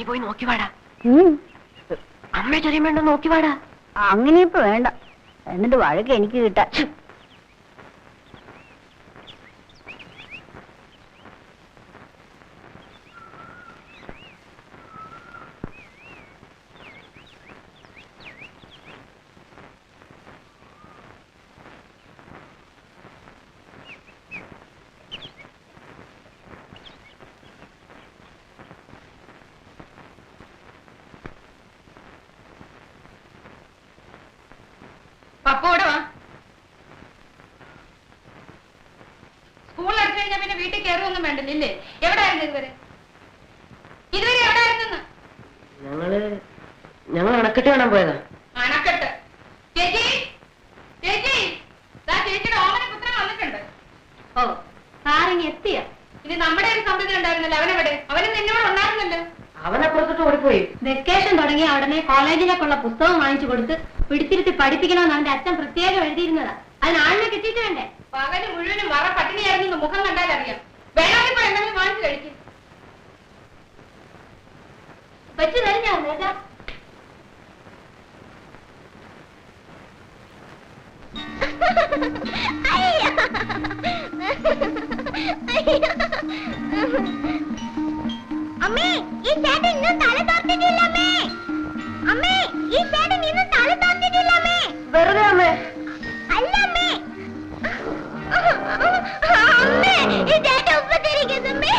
നീ പോയി നോക്കി വാടാ. അമ്മ ചെറിയ വേണ്ട നോക്കി വാടാ. അങ്ങനെ ഇപ്പൊ വേണ്ട, എന്നിട്ട് വഴക്ക് എനിക്ക് കിട്ടാ. പപ്പോടെ വാ. സ്കൂളിൽ അടിച്ചു കഴിഞ്ഞാൽ പിന്നെ വീട്ടിൽ കയറുമൊന്നും വേണ്ടല്ലേ? എവിടെയായിരുന്നു ഇതുവരെ എവിടെയായിരുന്നു? ഞങ്ങൾ അണക്കെട്ട് കാണാൻ പോയതാ. അണക്കെട്ട്? ചേച്ചി ചേച്ചി, ചേച്ചിയുടെ ഓമന പുത്രൻ വന്നിട്ടുണ്ട്. ഓ, സാറിങ് എത്തിയ? ഇനി നമ്മുടെ ഒരു സമ്പതി ഉണ്ടായിരുന്നല്ലോ, അവനെവിടെ? അവനും നിന്നോട് ഉണ്ടായിരുന്നല്ലോ. അവനപ്പുറത്തോട്ട് ഓടിപ്പോയി. വെക്കേഷൻ തുടങ്ങിയ ഉടനെ കോളേജിലേക്കുള്ള പുസ്തകം വാങ്ങിച്ചു കൊടുത്ത് പിടിച്ചിരുത്തി പഠിപ്പിക്കണമെന്ന് അവന്റെ അച്ഛൻ പ്രത്യേകം എഴുതിയിരുന്നതാ. അതിന് ആളിനെ കിട്ടിയിട്ട് വേണ്ടേ? പകല് മുഴുവനും വറ പട്ടിണിയായിരുന്നു, മുഖം കണ്ടാൽ അറിയാം. വേണമെങ്കിൽ എന്തെങ്കിലും വാങ്ങിച്ചു കഴിക്കും. വെച്ച് കഴിഞ്ഞാ നേതാ? അമ്മേ, ഈ ചേട്ടൻ ഇന്നും തല തോർത്തിട്ടില്ല അമ്മേ. അമ്മേ, ഈ ചേട്ടൻ ഇന്നും തല തോർത്തിട്ടില്ല അമ്മേ. വെറുതെ അമ്മേ. അല്ല അമ്മേ, അമ്മേ, ഈ ചേട്ടൻ ഉപ്പത്തിരിക്കുന്നു അമ്മേ.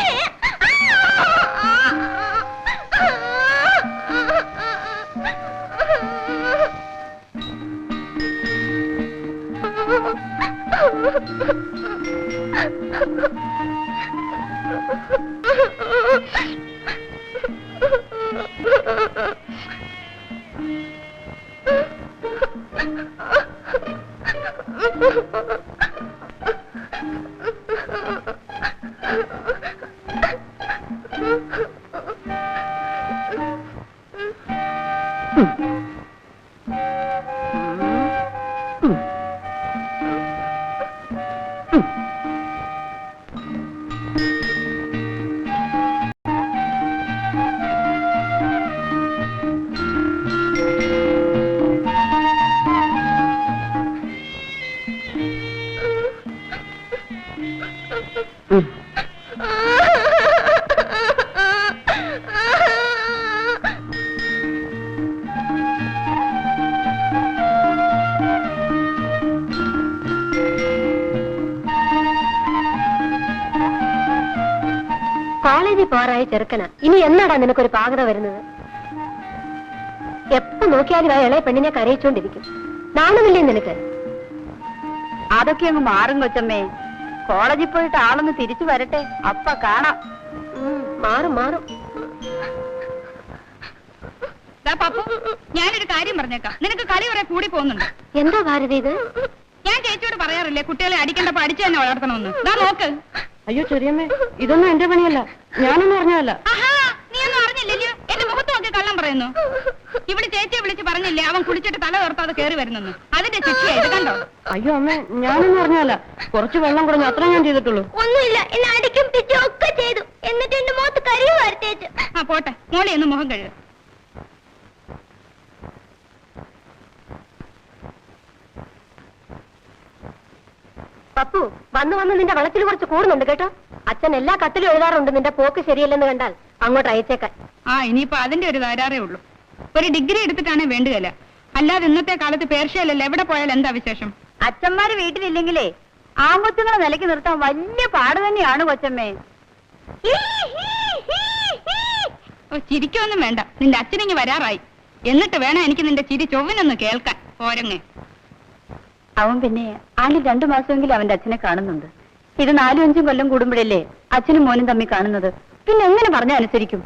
കോളേജിൽ പോറായ ചെറുക്കന, ഇനി എന്നാടാ നിനക്കൊരു പാകത വരുന്നത്? എപ്പോ നോക്കിയാലും ആ ഇളയ പെണ്ണിനെ കരയിച്ചോണ്ടിരിക്കും. നാണമില്ലേ നിനക്ക്? അതൊക്കെ അങ്ങ് മാറും കൊച്ചമ്മേ. കോളേജിൽ പോയിട്ട് ആളൊന്ന് തിരിച്ചു വരട്ടെ, അപ്പ കാണാം. മാറും മാറും. പപ്പു, ഞാനൊരു കാര്യം പറഞ്ഞേക്കാം. നിനക്ക് കളി കുറെ കൂടി പോകുന്നുണ്ട്. എന്താ ഭാരതി ഇത്? ഞാൻ ചേച്ചിയോട് പറയാറില്ലേ കുട്ടികളെ അടിക്കേണ്ടപ്പോ അടിച്ചു തന്നെ വളർത്തണമെന്ന്? നോക്ക്. അയ്യോ ചെറിയമ്മേ, ഇതൊന്നും എന്റെ പണിയല്ല, ഞാനൊന്നും അറിഞ്ഞതല്ല. നീ ഒന്നും അറിഞ്ഞില്ലല്ലോ? എന്റെ മുഖത്ത് നോക്കി കള്ളം പറയുന്നു. ഇവിടെ ചേച്ചിയെ വിളിച്ച് പറഞ്ഞില്ലേ അവൻ കുളിച്ചിട്ട് തല ഉയർത്താതെ കയറി വരുന്നെന്ന്? അതിന്റെ ശിക്ഷയാ ഇത്, കണ്ടോ? അയ്യോ അമ്മേ, ഞാനൊന്നും അറിഞ്ഞതല്ല. കുറച്ച് വെള്ളം കുറഞ്ഞു, അത്ര ഞാൻ ചെയ്തിട്ടുള്ളൂ. ഒന്നുമില്ല, എന്നെ അടിക്കും പിച്ചും ഒക്കെ ചെയ്തു. എന്നിട്ട് എന്റെ മുഖത്ത് കരിവ് വരത്തേച്ചു. പോട്ടെ, മോളെ ഒന്ന് മുഖം കഴുക. പപ്പു, വന്ന് വന്ന് നിന്റെ വളത്തിൽ കുറച്ച് കൂടുന്നുണ്ട് കേട്ടോ. അച്ഛൻ എല്ലാ കത്തിലും എഴുതാറുണ്ട് നിന്റെ പോക്ക് ശരിയല്ലെന്ന് കണ്ടാൽ അങ്ങോട്ട് അയച്ചേക്കാൻ. ഇനിയിപ്പോ അതിന്റെ ഒരു തകരാറേ ഉള്ളൂ. ഒരു ഡിഗ്രി എടുത്തിട്ടാണ് വേണ്ടുകയില്ല. അല്ലാതെ ഇന്നത്തെ കാലത്ത് പേർഷ്യയിലല്ല, എവിടെ പോയാലും എന്താ വിശേഷം? അച്ഛന്മാര് വീട്ടിലില്ലെങ്കിലേ ആൺകൊച്ചുങ്ങളെ നിലയ്ക്ക് നിർത്താൻ വലിയ പാട് തന്നെയാണ് കൊച്ചമ്മേ. ചിരിക്കൊന്നും വേണ്ട, നിന്റെ അച്ഛനിങ്ങ് വരാറായി. എന്നിട്ട് വേണം എനിക്ക് നിന്റെ ചിരി ചൊവ്വിനൊന്ന് കേൾക്കാൻ. പോരങ്ങേ. അവൻ പിന്നെ ആണ്ടിൽ 2 മാസമെങ്കിലും അവന്റെ അച്ഛനെ കാണുന്നുണ്ട്. ഇത് 4-5 കൊല്ലം കൂടുമ്പോഴല്ലേ അച്ഛനും മോനും തമ്മിൽ കാണുന്നത്. പിന്നെ എങ്ങനെ പറഞ്ഞ അനുസരിക്കും?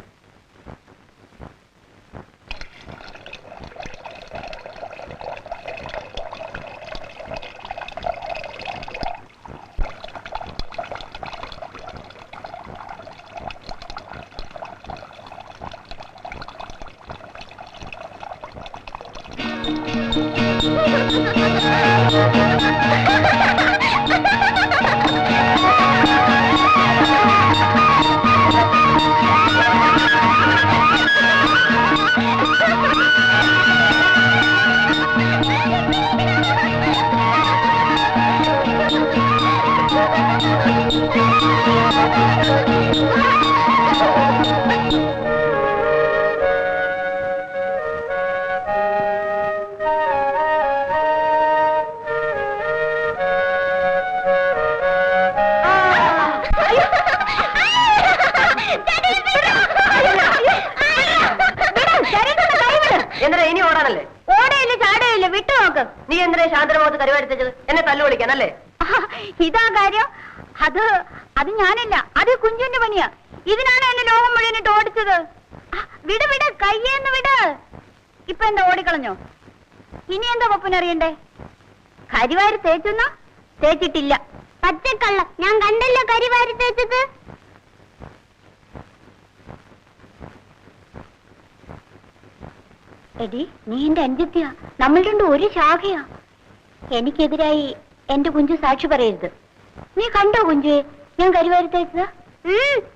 എന്തിനാ ഇനി ഓടാനല്ലേ? ഓടയില്ല ചാടയില്ല വിട്ടു നോക്ക്. നീ എന്തിനാ ശാന്തരമുഖത്ത് കരുവാരിച്ചത്? എന്നെ തല്ലു വിളിക്കാനല്ലേ? ഇതാ കാര്യം. അത് ഞാനല്ല, അത് കുഞ്ചുന്റെ പണിയാ. ഇതിനാണ് എന്നെ ലോകം മുഴുവനിട്ട് ഓടിച്ചത്. വിട് വിട്, കയ്യേന്ന് വിട്. ഇപ്പൊ എന്താ ഓടിക്കളഞ്ഞോ? ഇനി എന്താ പപ്പുനറിയണ്ടേ? കരിവാരി തേച്ചെന്നോ? തേച്ചിട്ടില്ല. പച്ചക്കള്ള, ഞാൻ കണ്ടല്ലോ കരിവാരി തേച്ചത്. എടി, നീ എന്റെ അനുജത്തിയാ. നമ്മൾ രണ്ടും ഒരു ശാഖയാ. എനിക്കെതിരായി എന്റെ കുഞ്ചു സാക്ഷി പറയരുത്. നീ കണ്ടോ കുഞ്ചുയെ ഞാൻ കരിവാരി തേച്ചത്?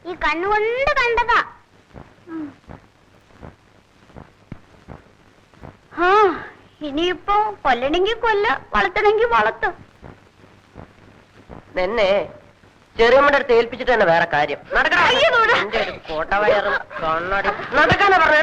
ഈ കണ്ണുകൊണ്ട് കണ്ടതാ. ആ, ഇനിയിപ്പോ കൊല്ലണെങ്കി കൊല്ല, വളർത്തണെങ്കി വളർത്തും. നിന്നെ ചെറിയമ്മയുടെ അടുത്ത് ഏൽപ്പിച്ചിട്ട് തന്നെ വേറെ കാര്യം. കോട്ടവയറും കണ്ണാടി നടക്കാനാ പറഞ്ഞ.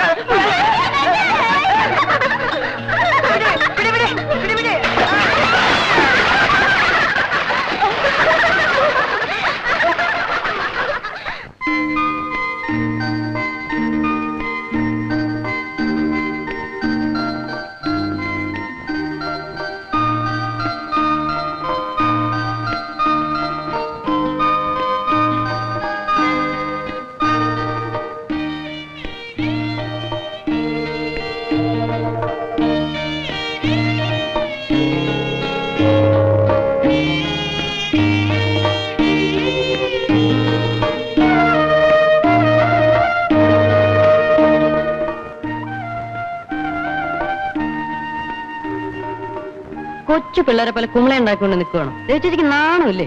കൊച്ചു പിള്ളേരെ പോലെ കുമ്പള ഉണ്ടാക്കിക്കൊണ്ട് നിൽക്കുകയാണ്. ചേച്ചിക്ക് നാണമില്ലേ?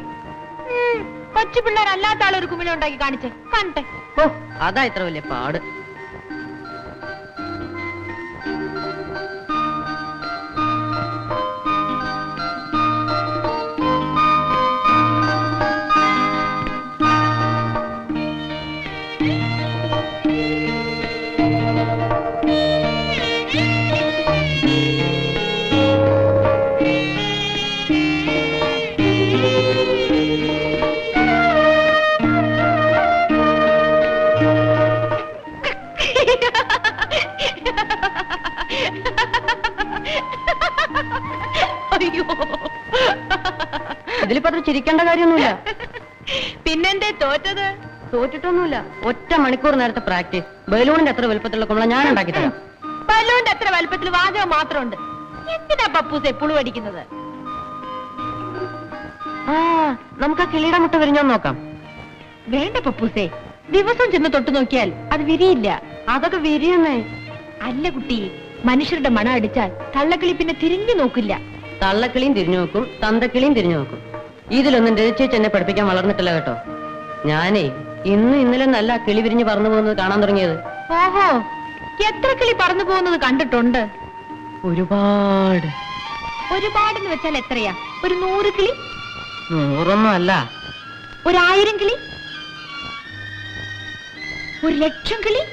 കൊച്ചു പിള്ളേരല്ലാത്ത ആളൊരു കുമിള ഉണ്ടാക്കി കാണിച്ചേ, കാണട്ടെ. ഓ, അതാ ഇത്ര വലിയ പാട്. ഇതിലിപ്പോ അത്ര ചിരിക്കേണ്ട കാര്യമൊന്നുമില്ല. പിന്നെന്തേ തോറ്റത്? തോറ്റിട്ടൊന്നുമില്ല. ഒറ്റ മണിക്കൂർ നേരത്തെ പ്രാക്ടീസ്. ബലൂണിന്റെ അത്ര വലുപ്പത്തിലുള്ള കുമ്പള ഞാൻ ഉണ്ടാക്കി തരാം. ബലൂണിന്റെ അത്ര വലുപ്പത്തിൽ വാചകം മാത്രമുണ്ട്. എന്തിനാ പപ്പൂസ് എപ്പോഴും അടിക്കുന്നത്? ആ, നമുക്ക് ആ കിളിയുടെ മുട്ട വിരിഞ്ഞോന്ന് നോക്കാം. വേണ്ട പപ്പൂസേ, ദിവസം ചെന്ന് തൊട്ടു നോക്കിയാൽ അത് വിരിയില്ല. അതൊക്കെ വിരിയുന്നേ. അല്ല കുട്ടി, മനുഷ്യരുടെ മണം അടിച്ചാൽ തള്ളക്കിളി പിന്നെ തിരിഞ്ഞു നോക്കില്ല. തള്ളക്കിളിയും തിരിഞ്ഞു നോക്കും, തന്തക്കിളിയും തിരിഞ്ഞു നോക്കും. ഇതിലൊന്നും രചിച്ച് എന്നെ പഠിപ്പിക്കാൻ വളർന്നിട്ടില്ല കേട്ടോ. ഞാനേ ഇന്നലെ നല്ല കിളി വിരിഞ്ഞ് പറന്നു പോകുന്നത് കാണാൻ തുടങ്ങിയത്. ഓഹോ, എത്ര കിളി പറന്നു പോകുന്നത് കണ്ടിട്ടുണ്ട്? ഒരുപാട്. ഒരുപാടെന്ന് വെച്ചാൽ എത്രയാ? ഒരു 100 കിളി? 100ഒന്നും അല്ല. 1000 കിളി? 1,00,000 കിളി?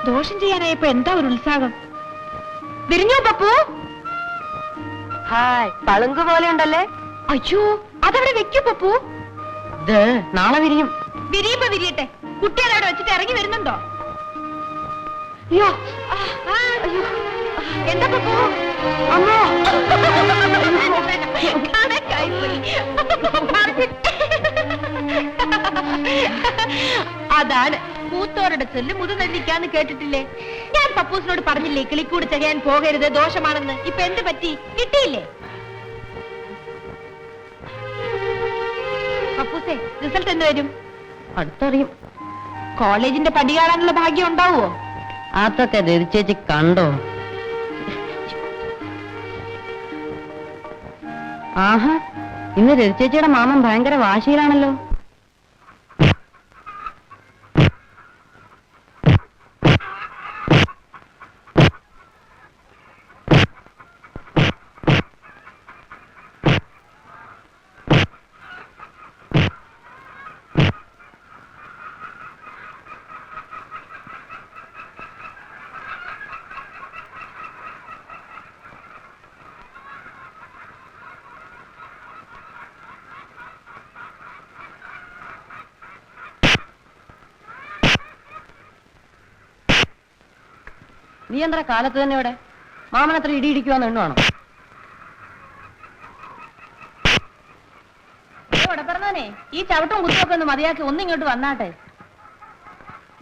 ദോഷം ചെയ്യാനായപ്പോ എന്താ ഒരു ഉത്സാഹം? വിരിഞ്ഞോ പപ്പു? ഹായ്, പളുങ്ക് പോലെ ഉണ്ടല്ലേ? അയ്യോ, അതവിടെ വെക്കൂ പപ്പു. ഇത് നാളെ വിരിയും. വിരിയുമ്പോ വിരിയട്ടെ. കുട്ടി അതവിടെ വെച്ചിട്ട് ഇറങ്ങി വരുന്നുണ്ടോ? അയ്യോ, അയ്യോ, എന്താ പപ്പു? അമ്മോ, അതാണ് മൂത്തോരുടെ ചെല്ല് മുതുനെല്ലിക്കാന്ന് കേട്ടിട്ടില്ലേ? ഞാൻ പപ്പൂസിനോട് പറഞ്ഞില്ലേ കിളിക്കൂട് ചെയ്യാൻ പോകരുത്, ദോഷമാണെന്ന്. ഇപ്പൊ എന്ത് പറ്റി? കിട്ടിയില്ലേ? പപ്പൂസേ, റിസൾട്ട് എന്ന് വരും? അടുത്തറിയും. കോളേജിന്റെ പടി കാണാനുള്ള ഭാഗ്യം ഉണ്ടാവുമോ? അതൊക്കെ ചേച്ചി കണ്ടോ? ആഹാ, ഇന്ന് രജിച്ചേച്ചിയുടെ മാമൻ ഭയങ്കര വാശിയിലാണല്ലോ. നീ എന്താ കാലത്ത് തന്നെ ഇവിടെ? മാമൻ അത്ര ഇടിയിടിക്കുവാന്ന് എണ്ണുവാണോ? ഇവിടെ പറഞ്ഞേ ഈ ചവിട്ടും കുത്തുമൊക്കെ ഒന്ന് മതിയാക്കി ഒന്നിങ്ങോട്ട് വന്നാട്ടെ.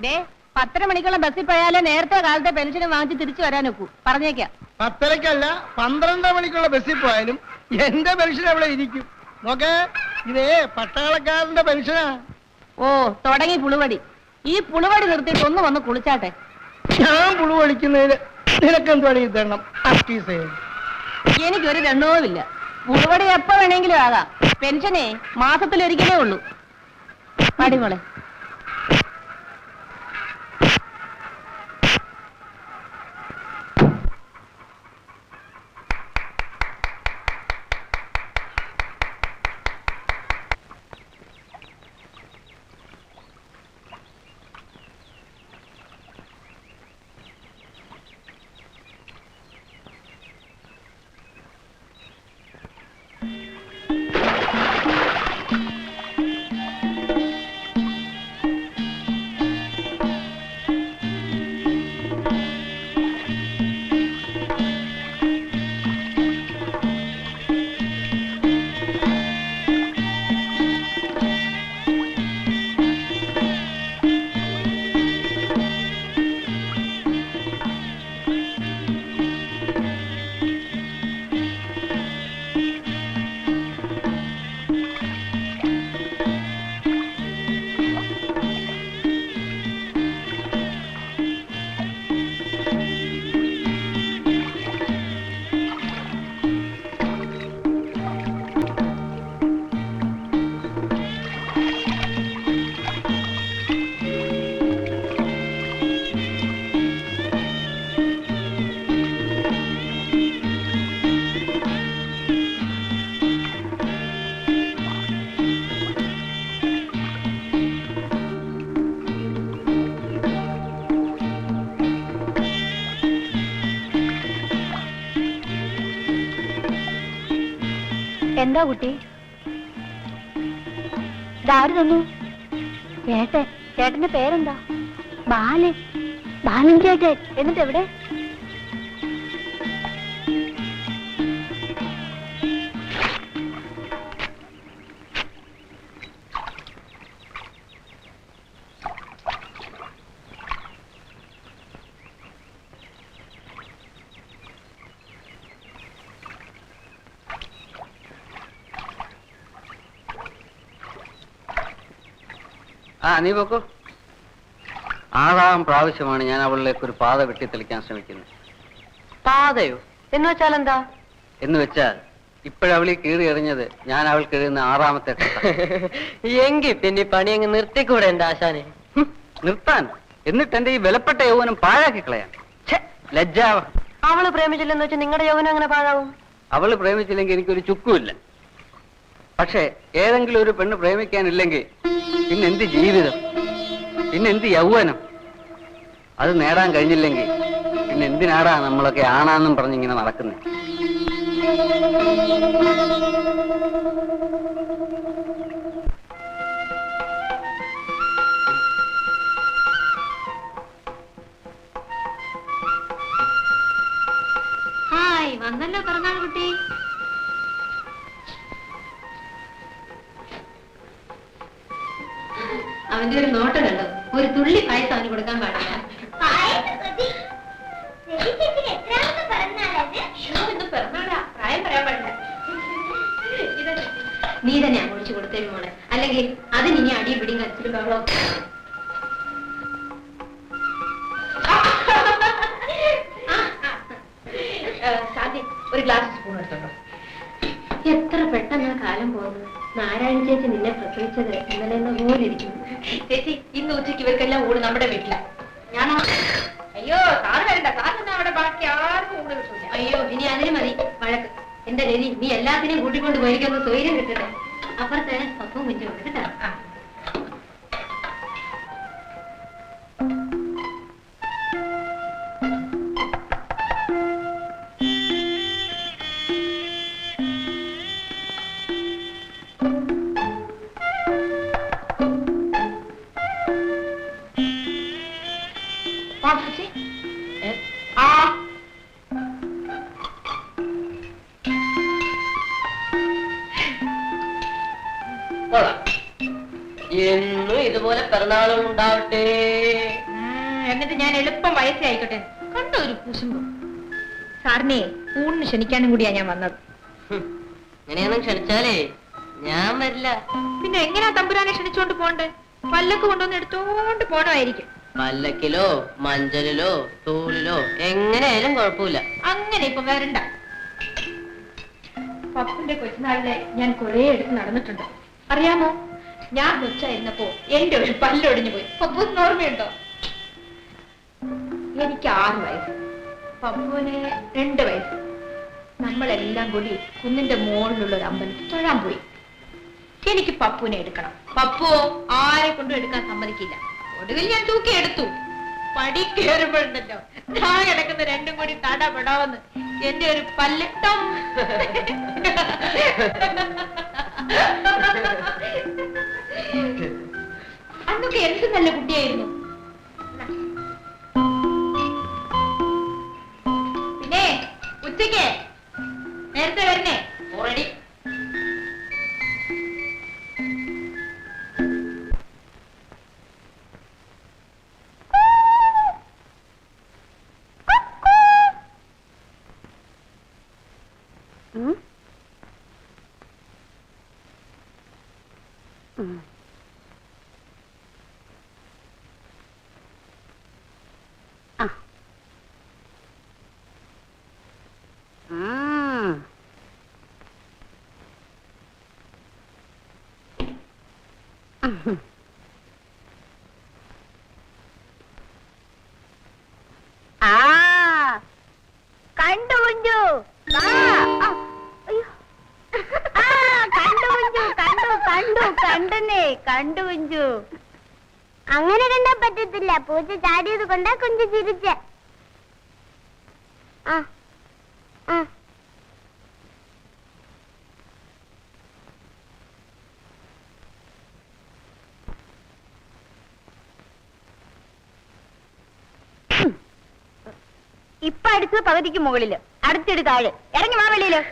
ദേ 10:30 മണിക്കുള്ള ബസ്സിൽ പോയാലേ നേരത്തെ കാലത്തെ പെൻഷനും വാങ്ങിച്ച് തിരിച്ചു വരാൻ നോക്കൂ. പറഞ്ഞേക്കാം. 10:30 12 മണിക്കുള്ള ബസ്സിൽ പോയാലും എന്റെ പെൻഷൻ അവിടെ ഇരിക്കും. നോക്കേ, ഇതേ പട്ടാളക്കാരന്റെ പെൻഷനാ. ഓ തുടങ്ങി പുളുവടി. ഈ പുളുവടി നിർത്തിയിട്ട് ഒന്ന് വന്ന് കുളിച്ചാട്ടെ. ഞാൻ പുളു കളിക്കുന്നതിന് നിനക്കെന്താണ് ഈ തരണം? എനിക്കൊരു ദണ്ണവുമില്ല. പുളുവടി എപ്പോ വേണമെങ്കിലും ആകാം. പെൻഷനേ മാസത്തിലൊരിക്കലേ ഉള്ളൂ. പടിമോളെ. എന്താ കുട്ടി? ഇതാര് തന്നു? ചേട്ടൻ. ചേട്ടന്റെ പേരെന്താ? ബാലൻ. ബാലൻ ചേട്ടൻ. എന്നിട്ട് എവിടെ? നീ പോക്കോ. 6ാം പ്രാവശ്യമാണ് ഞാൻ അവളിലേക്ക് ഒരു പാത വെട്ടിത്തെളിക്കാൻ ശ്രമിക്കുന്നത്. പാതയോ എന്ന് വെച്ചാൽ എന്താ? എന്ന് വെച്ചാൽ ഇപ്പോഴവളി കീറി എറിഞ്ഞത് ഞാൻ അവൾക്ക് എഴുതുന്ന 6ാമത്തെ എങ്കിൽ പിന്നെ പണി അങ്ങ് നിർത്തിക്കൂടെ എന്റെ ആശാനെ? നിർത്താൻ? എന്നിട്ട് എന്റെ ഈ വിലപ്പെട്ട യൗവനം പാഴാക്കി കളയാൻ ലജ്ജാവ. അവള് പ്രേമിച്ചില്ലെന്ന് വെച്ചാൽ നിങ്ങളുടെ യൗവനം അങ്ങനെ പാഴാവും? അവള് പ്രേമിച്ചില്ലെങ്കിൽ എനിക്കൊരു ചുക്കുമില്ല. പക്ഷെ ഏതെങ്കിലും ഒരു പെണ്ണ് പ്രേമിക്കാനില്ലെങ്കിൽ പിന്നെന്ത് ജീവിതം, പിന്നെന്ത് യൗവനം? അത് നേടാൻ കഴിഞ്ഞില്ലെങ്കിൽ പിന്നെ എന്തിനാടാ നമ്മളൊക്കെ ആണാന്നും പറഞ്ഞിങ്ങനെ നടക്കുന്നത്? ഹായ്, വന്നല്ലോ പിറന്നാൾ കുട്ടി. അവന്റെ ഒരു നോട്ടം കണ്ടോ? ഒരു തുള്ളി പായസം അവന് കൊടുക്കാൻ പാടില്ല. പിറന്നാളാ, പ്രായം പറയാൻ പാടില്ല. നീ തന്നെ ഒഴിച്ചു കൊടുത്തേരും മോളെ, അല്ലെങ്കിൽ അതിനി അടി പിടിയും കച്ചിലും ബഹളോ. ശാന്തി, ഒരു ഗ്ലാസ് സ്പൂൺ എടുത്തോട്ടോ. എത്ര പെട്ടെന്ന് കാലം കാലം പോകുന്നത്. നാരായണ ചേച്ചി നിന്നെ പ്രസവിച്ചത് ഇന്നലെ പോലെ ഇരിക്കുന്നു. ചേച്ചി ഇന്ന് ഉച്ചയ്ക്ക് ഇവർക്കെല്ലാം ഊണ് നമ്മുടെ വീട്ടിലാ. ഞാനോ അയ്യോ സാറ് വരണ്ട, സാറിന് അവിടെ ബാക്കി ആർക്കും ഊണ് കിട്ടൂല. അയ്യോ ഇനി അതിന് മതി വഴക്ക്. എന്റെ രവി, നീ എല്ലാത്തിനെയും കൂട്ടിക്കൊണ്ട് പോയിരിക്കുന്ന സ്വൈര്യം കിട്ടട്ടെ. അപ്പുറത്തെ ഒപ്പം കുഞ്ഞുണ്ട് കേട്ടോ. എന്നും ഇതുപോലെ പിറന്നാളുകൾ ഉണ്ടാവട്ടെ. എന്നിട്ട് ഞാൻ എളുപ്പം വയസ്സേ ആയിക്കോട്ടെ. കണ്ടോ ഒരു കുശുമ്പ്. സാറിനെ ഊണിന് ക്ഷണിക്കാനും കൂടിയാ ഞാൻ വന്നത്. ഇങ്ങനെയൊന്നും ക്ഷണിച്ചാലേ ഞാൻ വരില്ല. പിന്നെ എങ്ങനെയാ തമ്പുരാനെ ക്ഷണിച്ചോണ്ട് പോണ്ടേ? പല്ലക്ക് കൊണ്ടുവന്ന് എടുത്തോണ്ട് പോണമായിരിക്കും. പല്ലക്കിലോ മഞ്ചലിലോ തൂളിലോ എങ്ങനെയായാലും കുഴപ്പമില്ല. അങ്ങനെ ഇപ്പൊ വരണ്ട. പപ്പുന്റെ കൊച്ചുനാളിലെ ഞാൻ കുറെ എടുത്ത് നടന്നിട്ടുണ്ട്. അറിയാമോ, ഞാൻ കൊച്ചായിരുന്നപ്പോ എന്റെ ഒരു പല്ലൊടിഞ്ഞു പോയി. പപ്പൂസിന് ഓർമ്മയുണ്ടോ? എനിക്ക് 6 വയസ്സ്, പപ്പുവിന് 2 വയസ്സ്. നമ്മളെല്ലാം കൂടി കുന്നിന്റെ മുകളിലുള്ള ഒരു അമ്പലത്തിൽ തൊഴാൻ പോയി. എനിക്ക് പപ്പുവിനെ എടുക്കണം. പപ്പുവോ ആരെ കൊണ്ടും എടുക്കാൻ സമ്മതിക്കില്ല. ഒടുവിൽ ഞാൻ തൂക്കി എടുത്തു. പടി കയറുമ്പോഴുണ്ടല്ലോ ഞാൻ കിടക്കുന്ന രണ്ടും കൂടി തടപെടാവെന്ന് എന്റെ ഒരു പല്ലട്ടം. അന്നൊക്കെ എന്ത് നല്ല കുട്ടിയായിരുന്നു. പിന്നെ ഉച്ചയ്ക്ക് നേരത്തെ വരണേ. ഓൾറെഡി കണ്ടു കുഞ്ചു, കണ്ടു കുഞ്ചു. അങ്ങനെ കണ്ടാ പറ്റത്തില്ല. പൂച്ച ചാടിയത് കൊണ്ടാ കുഞ്ചു ചിരിച്ച. ഇപ്പൊ അടുത്തത് പകുതിക്ക് മുകളില്, അടുത്തിട് താഴെ. ഇറങ്ങി വാ വെളിയില്.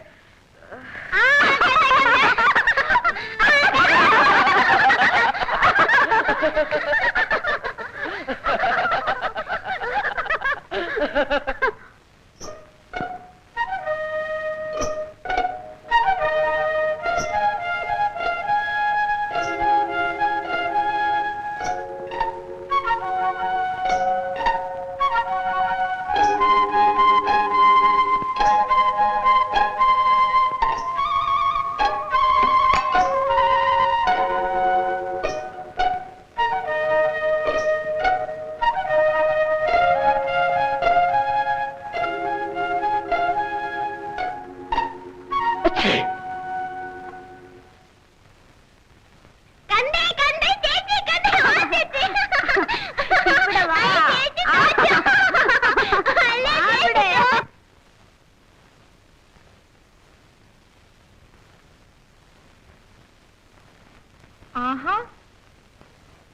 ആഹാ,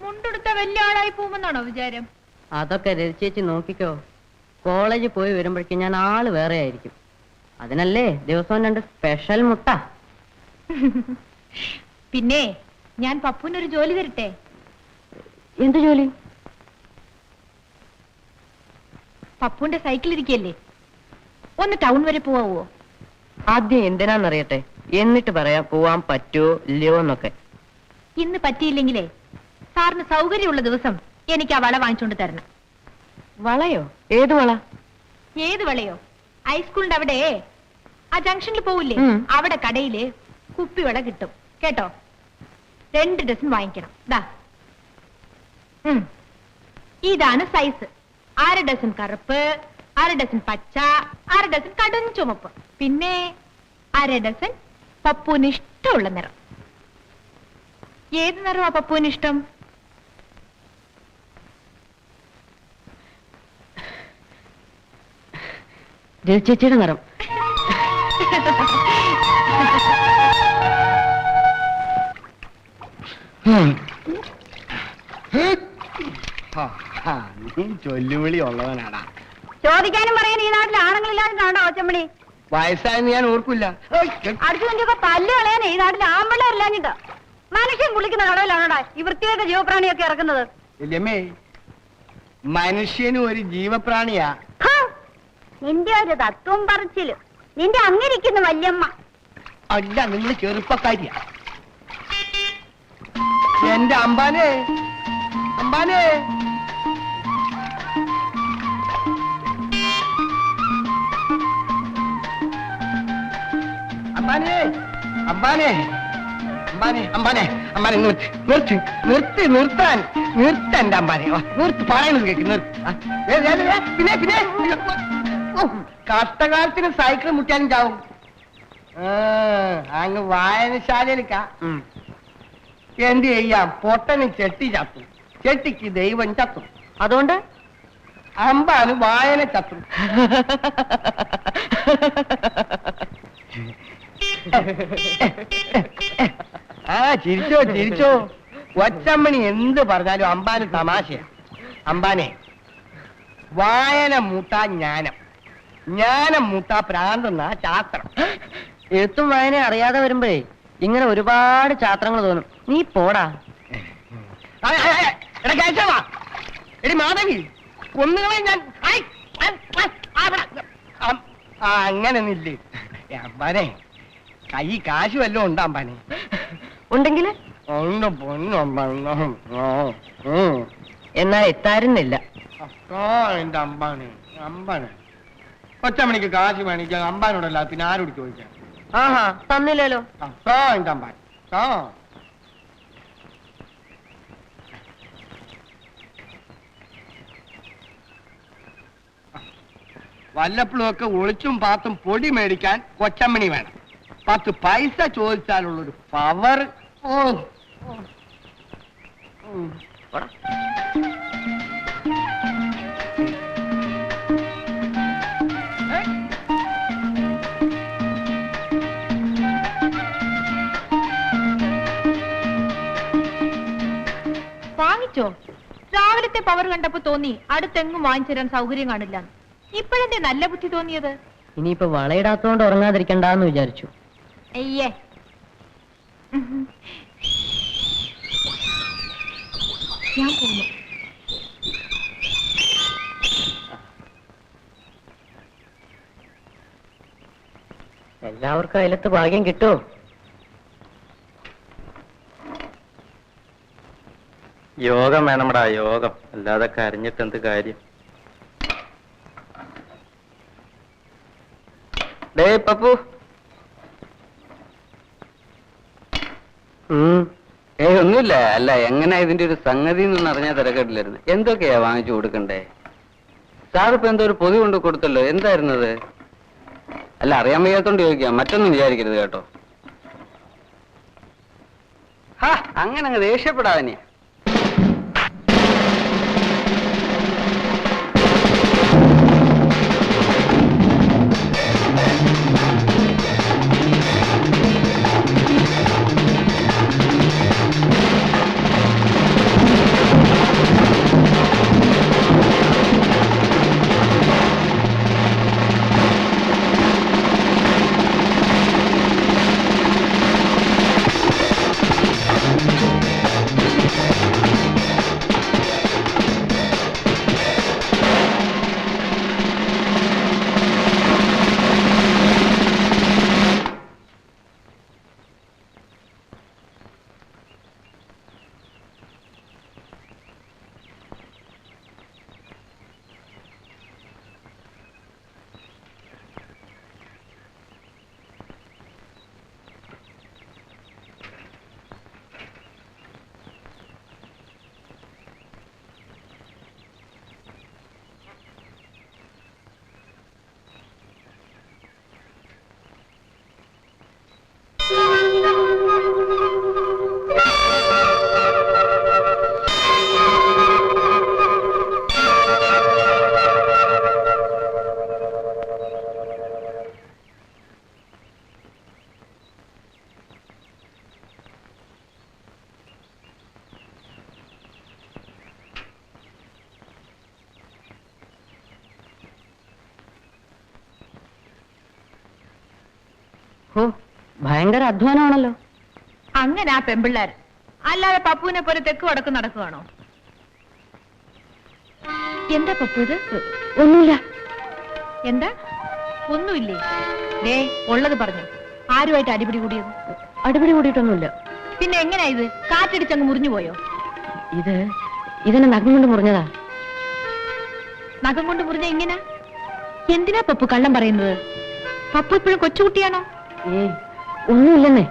മുണ്ടെടുത്ത വലിയ ആളായി പോകുമെന്നാണോ വിചാരം? അതൊക്കെ രചിച്ചേച്ചി നോക്കിക്കോ. കോളേജിൽ പോയി വരുമ്പോഴേക്കും ഞാൻ ആള് വേറെ ആയിരിക്കും. അതിനല്ലേ ദിവസവും 2 സ്പെഷ്യൽ മുട്ട. പിന്നെ ഞാൻ പപ്പുവിനൊരു ജോലി തരട്ടെ. എന്ത് ജോലി? പപ്പുവിന്റെ സൈക്കിൾ ഇരിക്കല്ലേ, ഒന്ന് ടൗൺ വരെ പോവാവോ? ആദ്യം എന്തിനാന്നറിയട്ടെ, എന്നിട്ട് പറയാം പോവാൻ പറ്റുമോ ഇല്ലയോ എന്നൊക്കെ. ഇന്ന് പറ്റിയില്ലെങ്കിലേ സാറിന് സൗകര്യമുള്ള ദിവസം എനിക്ക് ആ വള വാങ്ങിച്ചോണ്ട് തരണം. വളയോ? ഏത് വള? ഏത് വളയോ? ഹൈസ്കൂളിന്റെ അവിടെ ആ ജംഗ്ഷനിൽ പോവില്ലേ, ഉം. അവിടെ കടയില് കുപ്പിവള കിട്ടും കേട്ടോ. 2 ഡസൻ വാങ്ങിക്കണം. ദാ ഇതാണ് സൈസ്. 1/2 ഡസൻ കറുപ്പ്, 1/2 ഡസൻ പച്ച, 1/2 ഡസൻ കടും ചുമപ്പ്, പിന്നെ 1/2 ഡസൻ പപ്പുവിന് ഇഷ്ടമുള്ള നിറം. ഏത് നിറമാ പപ്പുവിന് ഇഷ്ടം? ചേച്ചിയുടെ നിറം. നീ ചൊല്ലുവിളി ഉള്ളവനാടാ. ചോദിക്കാനും പറയാൻ ഈ നാട്ടിൽ ആണുങ്ങളില്ലാണ്ടാണോ കൊച്ചമ്മണി? വയസ്സായെന്ന് ഞാൻ ഓർക്കില്ല. അടുത്ത് നിന്റെയൊക്കെ പല്ല് കളയാനേ ഈ നാട്ടിൽ ആമ്പിള്ളേരില്ലാഞ്ഞിട്ടാ. മനുഷ്യൻ കുളിക്കുന്ന കടവിലാണോടാ ഈ വൃത്തികെട്ട ജീവപ്രാണിയൊക്കെ ഇറക്കുന്നത്? വല്യമ്മേ, മനുഷ്യനും ഒരു ജീവപ്രാണിയാ. നിന്റെ ഒരു തത്വം പറച്ചില്. നിന്റെ അങ്ങിരിക്കുന്നു വല്യമ്മ. അല്ല, നിങ്ങൾ ചെറുപ്പക്കാരിയാ. എന്റെ അമ്പാനെ, അമ്പാനെ, അമ്പാനെ, അമ്പാനെ, അമ്പാനെ, അമ്പാനെ, അമ്പാനെ, നിർത്തി നിർത്തി നിർത്താൻ നിർത്തന്റെ അമ്പാനെ, നിർത്ത്, പറയുന്നത് കേക്ക്, നിർത്ത്. പിന്നെ പിന്നെ കഷ്ടകാലത്തിന് സൈക്കിൾ മുട്ടിയാലും ചാവും. അങ്ങ് വായനശാലയിലേക്കാ. എന്ത് ചെയ്യാം, പൊട്ടന് ചെട്ടി ചത്തും, ചെട്ടിക്ക് ദൈവം ചത്തും, അതുകൊണ്ട് അമ്പാന് വായന ചത്തും. ആ ചിരിച്ചോ ചിരിച്ചോ. ഒച്ചമ്മണി എന്ത് പറഞ്ഞാലും അമ്പാന് തമാശയാ. അമ്പാനെ, വായന മൂട്ടാ ജ്ഞാനം, ജ്ഞാനം മൂട്ടാ പ്രാന്തെന്നാ ശാസ്ത്രം. എഴുത്തും വായന അറിയാതെ വരുമ്പോഴേ ഇങ്ങനെ ഒരുപാട് ചാത്രങ്ങൾ തോന്നും. നീ പോടാ. എടി മാധവി, ഒന്നുകളെ ഞാൻ അങ്ങനെ നില്ലേ. അമ്പാനെ, കൈ കാശ് വല്ലതും ഉണ്ടോ അമ്പാനെ? ഉണ്ടെങ്കിൽ ഉണ്ട് പൊന്നു. എന്നാ എത്താരുന്നില്ല. എന്റെ അമ്പാനെ, അമ്പാനെ, കൊച്ചമ്മണിക്ക് കാശ് മേടിക്കാൻ അമ്പാനോടല്ല, പിന്നെ ആരോട് ചോദിക്കാം? ആഹാ, തന്നില്ലല്ലോ. എന്റെ അമ്പാൻ വല്ലപ്പോഴും ഒക്കെ ഒളിച്ചും പാത്തും പൊടി മേടിക്കാൻ കൊച്ചമ്മണി വേണം. 10 പൈസ ചോദിച്ചാലുള്ളൊരു പവർ. വാങ്ങിച്ചോ? രാവിലത്തെ പവർ കണ്ടപ്പോ തോന്നി അടുത്തെങ്ങും വാങ്ങിച്ചു തരാൻ സൗകര്യം കാണില്ല. ഇപ്പോഴെന്തേ നല്ല ബുദ്ധി തോന്നിയത്? ഇനിയിപ്പോ വളയിടാത്തോണ്ട് ഉറങ്ങാതിരിക്കണ്ടെന്ന് വിചാരിച്ചു. അയ്യേ, ഞാൻ പോകുന്നു. എല്ലാവർക്കും അതിലത്ത് ഭാഗ്യം കിട്ടുമോ? യോഗം വേണമടാ, യോഗം. അല്ലാതെ കരഞ്ഞിട്ട് എന്ത് കാര്യം? ഡേ പപ്പു. ഒന്നുമില്ല. അല്ല, എങ്ങനെ ഇതിന്റെ ഒരു സംഗതി എന്നൊന്നും അറിഞ്ഞാൽ തിരക്കിട്ടില്ലായിരുന്നു. എന്തൊക്കെയാ വാങ്ങിച്ചു കൊടുക്കണ്ടേ? സാറിപ്പോ എന്തോ ഒരു പൊതി കൊണ്ട് കൊടുത്തല്ലോ, എന്തായിരുന്നത്? അല്ല, അറിയാൻ വയ്യാത്തോണ്ട് ചോദിക്കാം, മറ്റൊന്നും വിചാരിക്കരുത് കേട്ടോ. അങ്ങനെ അങ്ങ് ദേഷ്യപ്പെടാതെ. ഓ ഭയങ്കര അധ്വാനമാണല്ലോ. അങ്ങനെ ആ പെമ്പിള്ളാർ, അല്ലാതെ പപ്പുവിനെ പോലെ തെക്ക് വടക്ക് നടക്കുവാണോ? എന്താ പപ്പു ഇത്? ഒന്നുമില്ല. എന്താ ഒന്നുമില്ലേ? ദേ ഉള്ളത് പറഞ്ഞു. ആരുമായിട്ട് അടിപിടി കൂടിയത്? അടിപിടി കൂടിയിട്ടൊന്നുമില്ല. പിന്നെ എങ്ങനെയാ ഇത്? കാറ്റടിച്ചങ്ങ് മുറിഞ്ഞു പോയോ? ഇതിനെ നഖം കൊണ്ട് മുറിഞ്ഞതാ. നഖം കൊണ്ട് മുറിഞ്ഞ എങ്ങനാ? എന്തിനാ പപ്പു കള്ളം പറയുന്നത്? പപ്പു ഇപ്പോഴും കൊച്ചുകുട്ടിയാണോ? ഒന്നുമില്ലെന്നേ.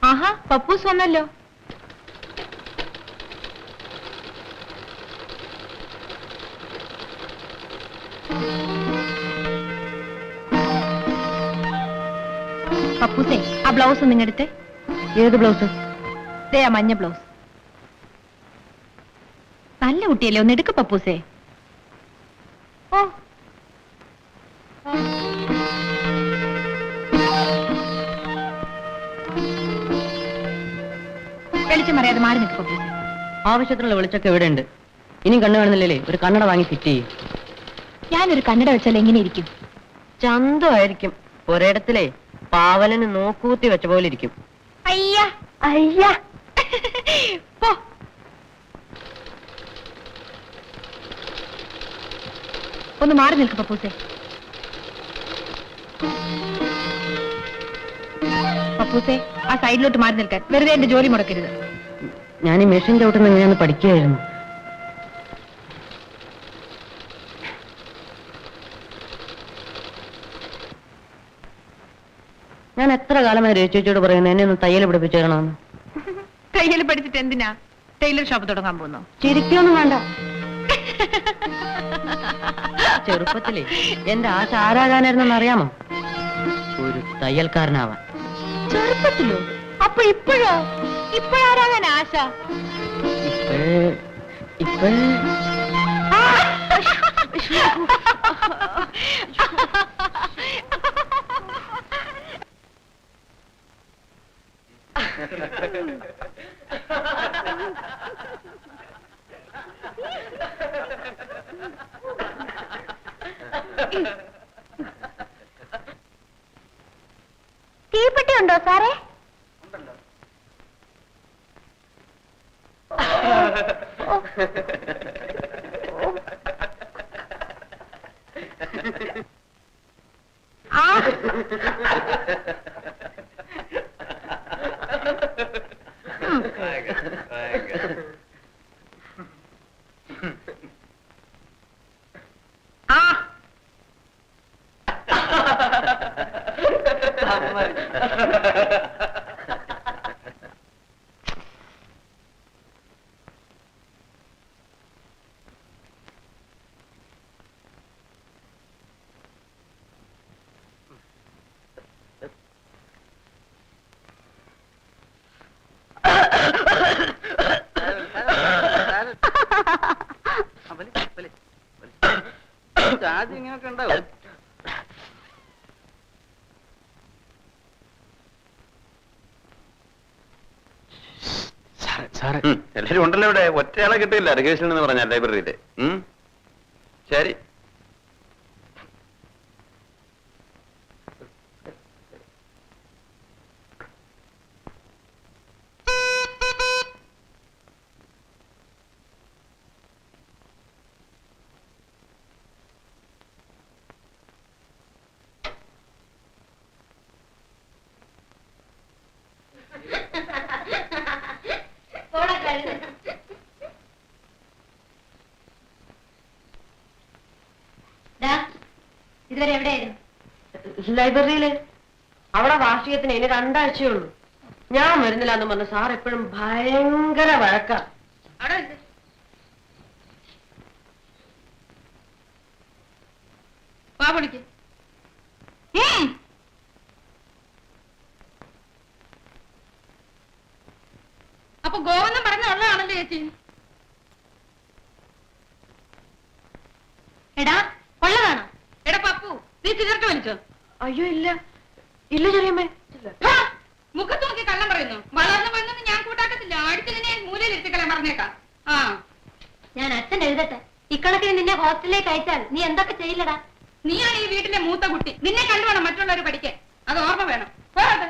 ആഹാ, പപ്പൂസ് വന്നല്ലോ. പപ്പൂസേ, ആ ബ്ലൗസ് നിങ്ങടുത്തെ. ഏത് ബ്ലൗസ്? ദേ ആ മഞ്ഞ ബ്ലൗസ്. നല്ല കുട്ടിയല്ലേ, ഒന്ന് എടുക്ക പപ്പൂസേ. ഓ വെളിച്ചം അറിയാതെ മാറി നിൽക്ക് പപ്പൂസേ. ആവശ്യത്തിനുള്ള വെളിച്ചൊക്കെ ഇവിടെ ഉണ്ട്. ഇനിയും കണ്ണു കാണുന്നില്ലേ, ഒരു കണ്ണട വാങ്ങി ഫിറ്റ് ചെയ്യും. ഞാനൊരു കണ്ണട വെച്ചാൽ എങ്ങനെ ഇരിക്കും? ചന്തമായിരിക്കും. ഒരിടത്തിലെ പാവലന് നോക്കൂത്തി വെച്ച പോലെ ഇരിക്കും. അയ്യാ അയ്യാ പോ. ഒന്ന് മാറി നിൽക്ക് പപ്പൂസേ. പപ്പൂസേ, ആ സൈഡിലോട്ട് മാറി നിൽക്കാൻ. വെറുതെ എന്റെ ജോലി മുടക്കരുത്. ഞാൻ ഈ മെഷീൻ ചവിട്ടുന്ന എങ്ങനെയാന്ന് പഠിക്കുകയായിരുന്നു. ഞാൻ എത്ര കാലമായി രേച്ചോട് പറയുന്നു എന്നെ ഒന്ന് തയ്യൽ പിടിപ്പിച്ചു തരണമെന്ന്. തയ്യൽ പഠിച്ചിട്ട് എന്തിനാ ടൈലർ ഷോപ്പ് തുടങ്ങാൻ പോകുന്നു? ചിരിക്കൊന്നും വേണ്ട. ചെറുപ്പത്തിലേ എന്റെ ആശ ആരാകാനായിരുന്നെന്ന് അറിയാമോ? ഒരു തയ്യൽക്കാരനാവാൻ. ചെറുപ്പത്തിലോ? അപ്പൊ ഇപ്പോഴാരാകാൻ ആശ? ഇപ്പോഴേ തീപ്പെട്ടി ഉണ്ടോ സാറേ? ആദ്യം ഇങ്ങനെയൊക്കെ ഉണ്ടാവും. എല്ലാരും ഉണ്ടല്ലോ ഇവിടെ. ഒറ്റയാളെ കിട്ടിയില്ല രകേശൻ എന്ന് പറഞ്ഞ ലൈബ്രറിയില്. ശരി. ഇതുവരെ എവിടെയായിരുന്നു? ലൈബ്രറിയില്. അവിടെ വാർഷികത്തിന് ഇനി 2 ആഴ്ചയുള്ളൂ. ഞാൻ വരുന്നില്ല എന്ന് പറഞ്ഞ സാർ എപ്പോഴും ഭയങ്കര വഴക്കാ. അവിടെ ഉണ്ട്. വാ പൊടിക്ക്. അപ്പൊ ഗോവെന്നും പറഞ്ഞ ഉള്ളതാണല്ലോ ചേച്ചി. എടാ ഉള്ളതാണോ? എടാ പപ്പു, നീ സിഗരറ്റ് വലിച്ചോ? അയ്യോ ഇല്ല ഇല്ല ചെറിയമ്മേ. മുഖത്ത് നോക്കി കള്ളം പറയുന്നു. വളർന്നു പോയെന്നൊന്നും ഞാൻ കൂട്ടാക്കത്തില്ല. അടിച്ചതിനെ മൂലയിൽ ഇരുത്തിക്കളയാൻ പറഞ്ഞേക്കാം. ആ, ഞാൻ അച്ഛൻ എഴുതട്ടെ. ഇക്കണക്കിന് നിന്നെ ഹോസ്റ്റലിലേക്ക് അയച്ചാൽ നീ എന്തൊക്കെ ചെയ്യില്ലടാ? നീയാണ് ഈ വീട്ടിലെ മൂത്ത കുട്ടി. നിന്നെ കണ്ടുവേണം മറ്റുള്ളവർ പഠിക്കാൻ. അത് ഓർമ്മ വേണം. പോരാട്ടെ.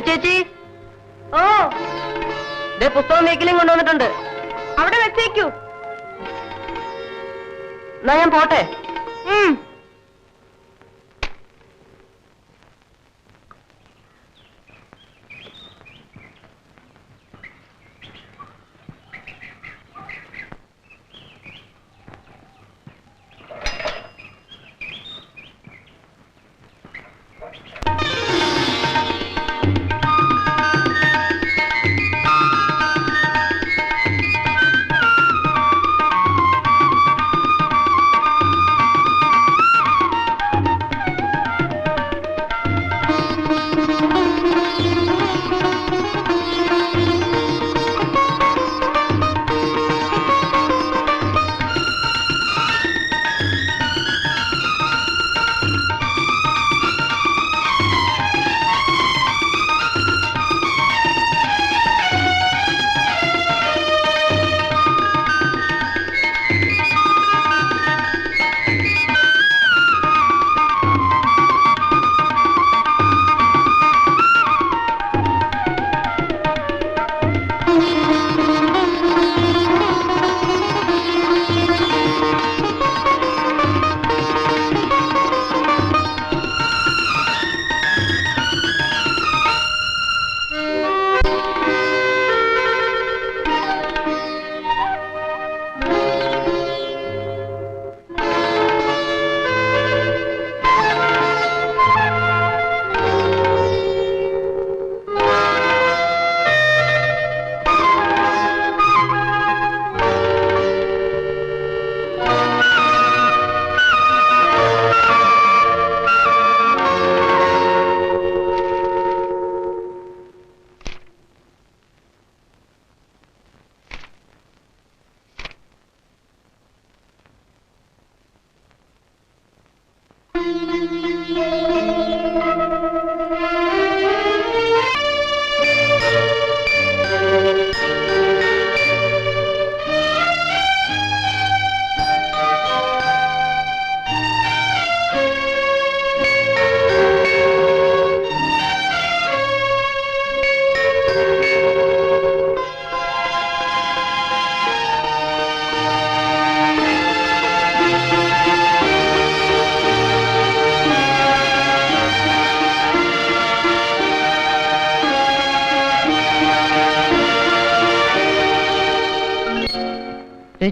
ചേച്ചി, ഓ പുസ്തകം മേക്കിലും കൊണ്ടുവന്നിട്ടുണ്ട്. അവിടെ വെച്ചേക്കൂ. എന്നാ ഞാൻ പോട്ടെ.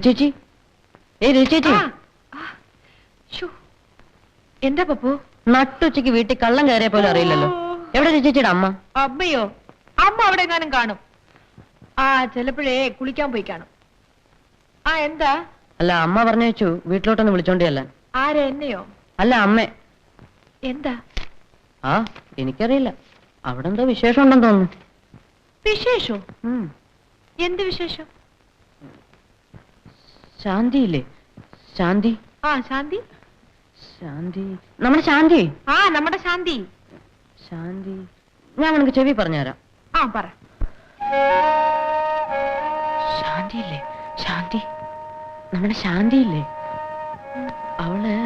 ചേച്ചി ചേച്ചി എന്താ പപ്പു? നട്ടുച്ചയ്ക്ക് വീട്ടിൽ കള്ളം കയറിയ പോലും അറിയില്ലല്ലോ. എവിടെ ചേച്ചിയുടെ അമ്മ? അമ്മയോ? അമ്മ അവിടെ എങ്ങാനും കാണും. ആ ചിലപ്പോഴേ കുളിക്കാൻ പോയി കാണും. ആ എന്താ? അല്ല, അമ്മ പറഞ്ഞു വെച്ചു വീട്ടിലോട്ടൊന്ന് വിളിച്ചോണ്ടിയല്ല. ആരാ, എന്നെയോ? അല്ല, അമ്മേ. എന്താ? ആ എനിക്കറിയില്ല, അവിടെ എന്തോ വിശേഷം ഉണ്ടെന്ന് തോന്നുന്നു. വിശേഷോ? എന്ത് വിശേഷം? ശാന്തിയില്ലേ? ശാന്തി. ആ ശാന്തി. ശാന്തി, നമ്മുടെ ശാന്തി. ആ നമ്മുടെ ശാന്തി. ശാന്തി, ഞാൻ നിനക്ക് ചെവി പറഞ്ഞുതരാം. ആ പറ. ശാന്തിയില്ലേ? ശാന്തി, നമ്മുടെ ശാന്തിയില്ലേ? അവള്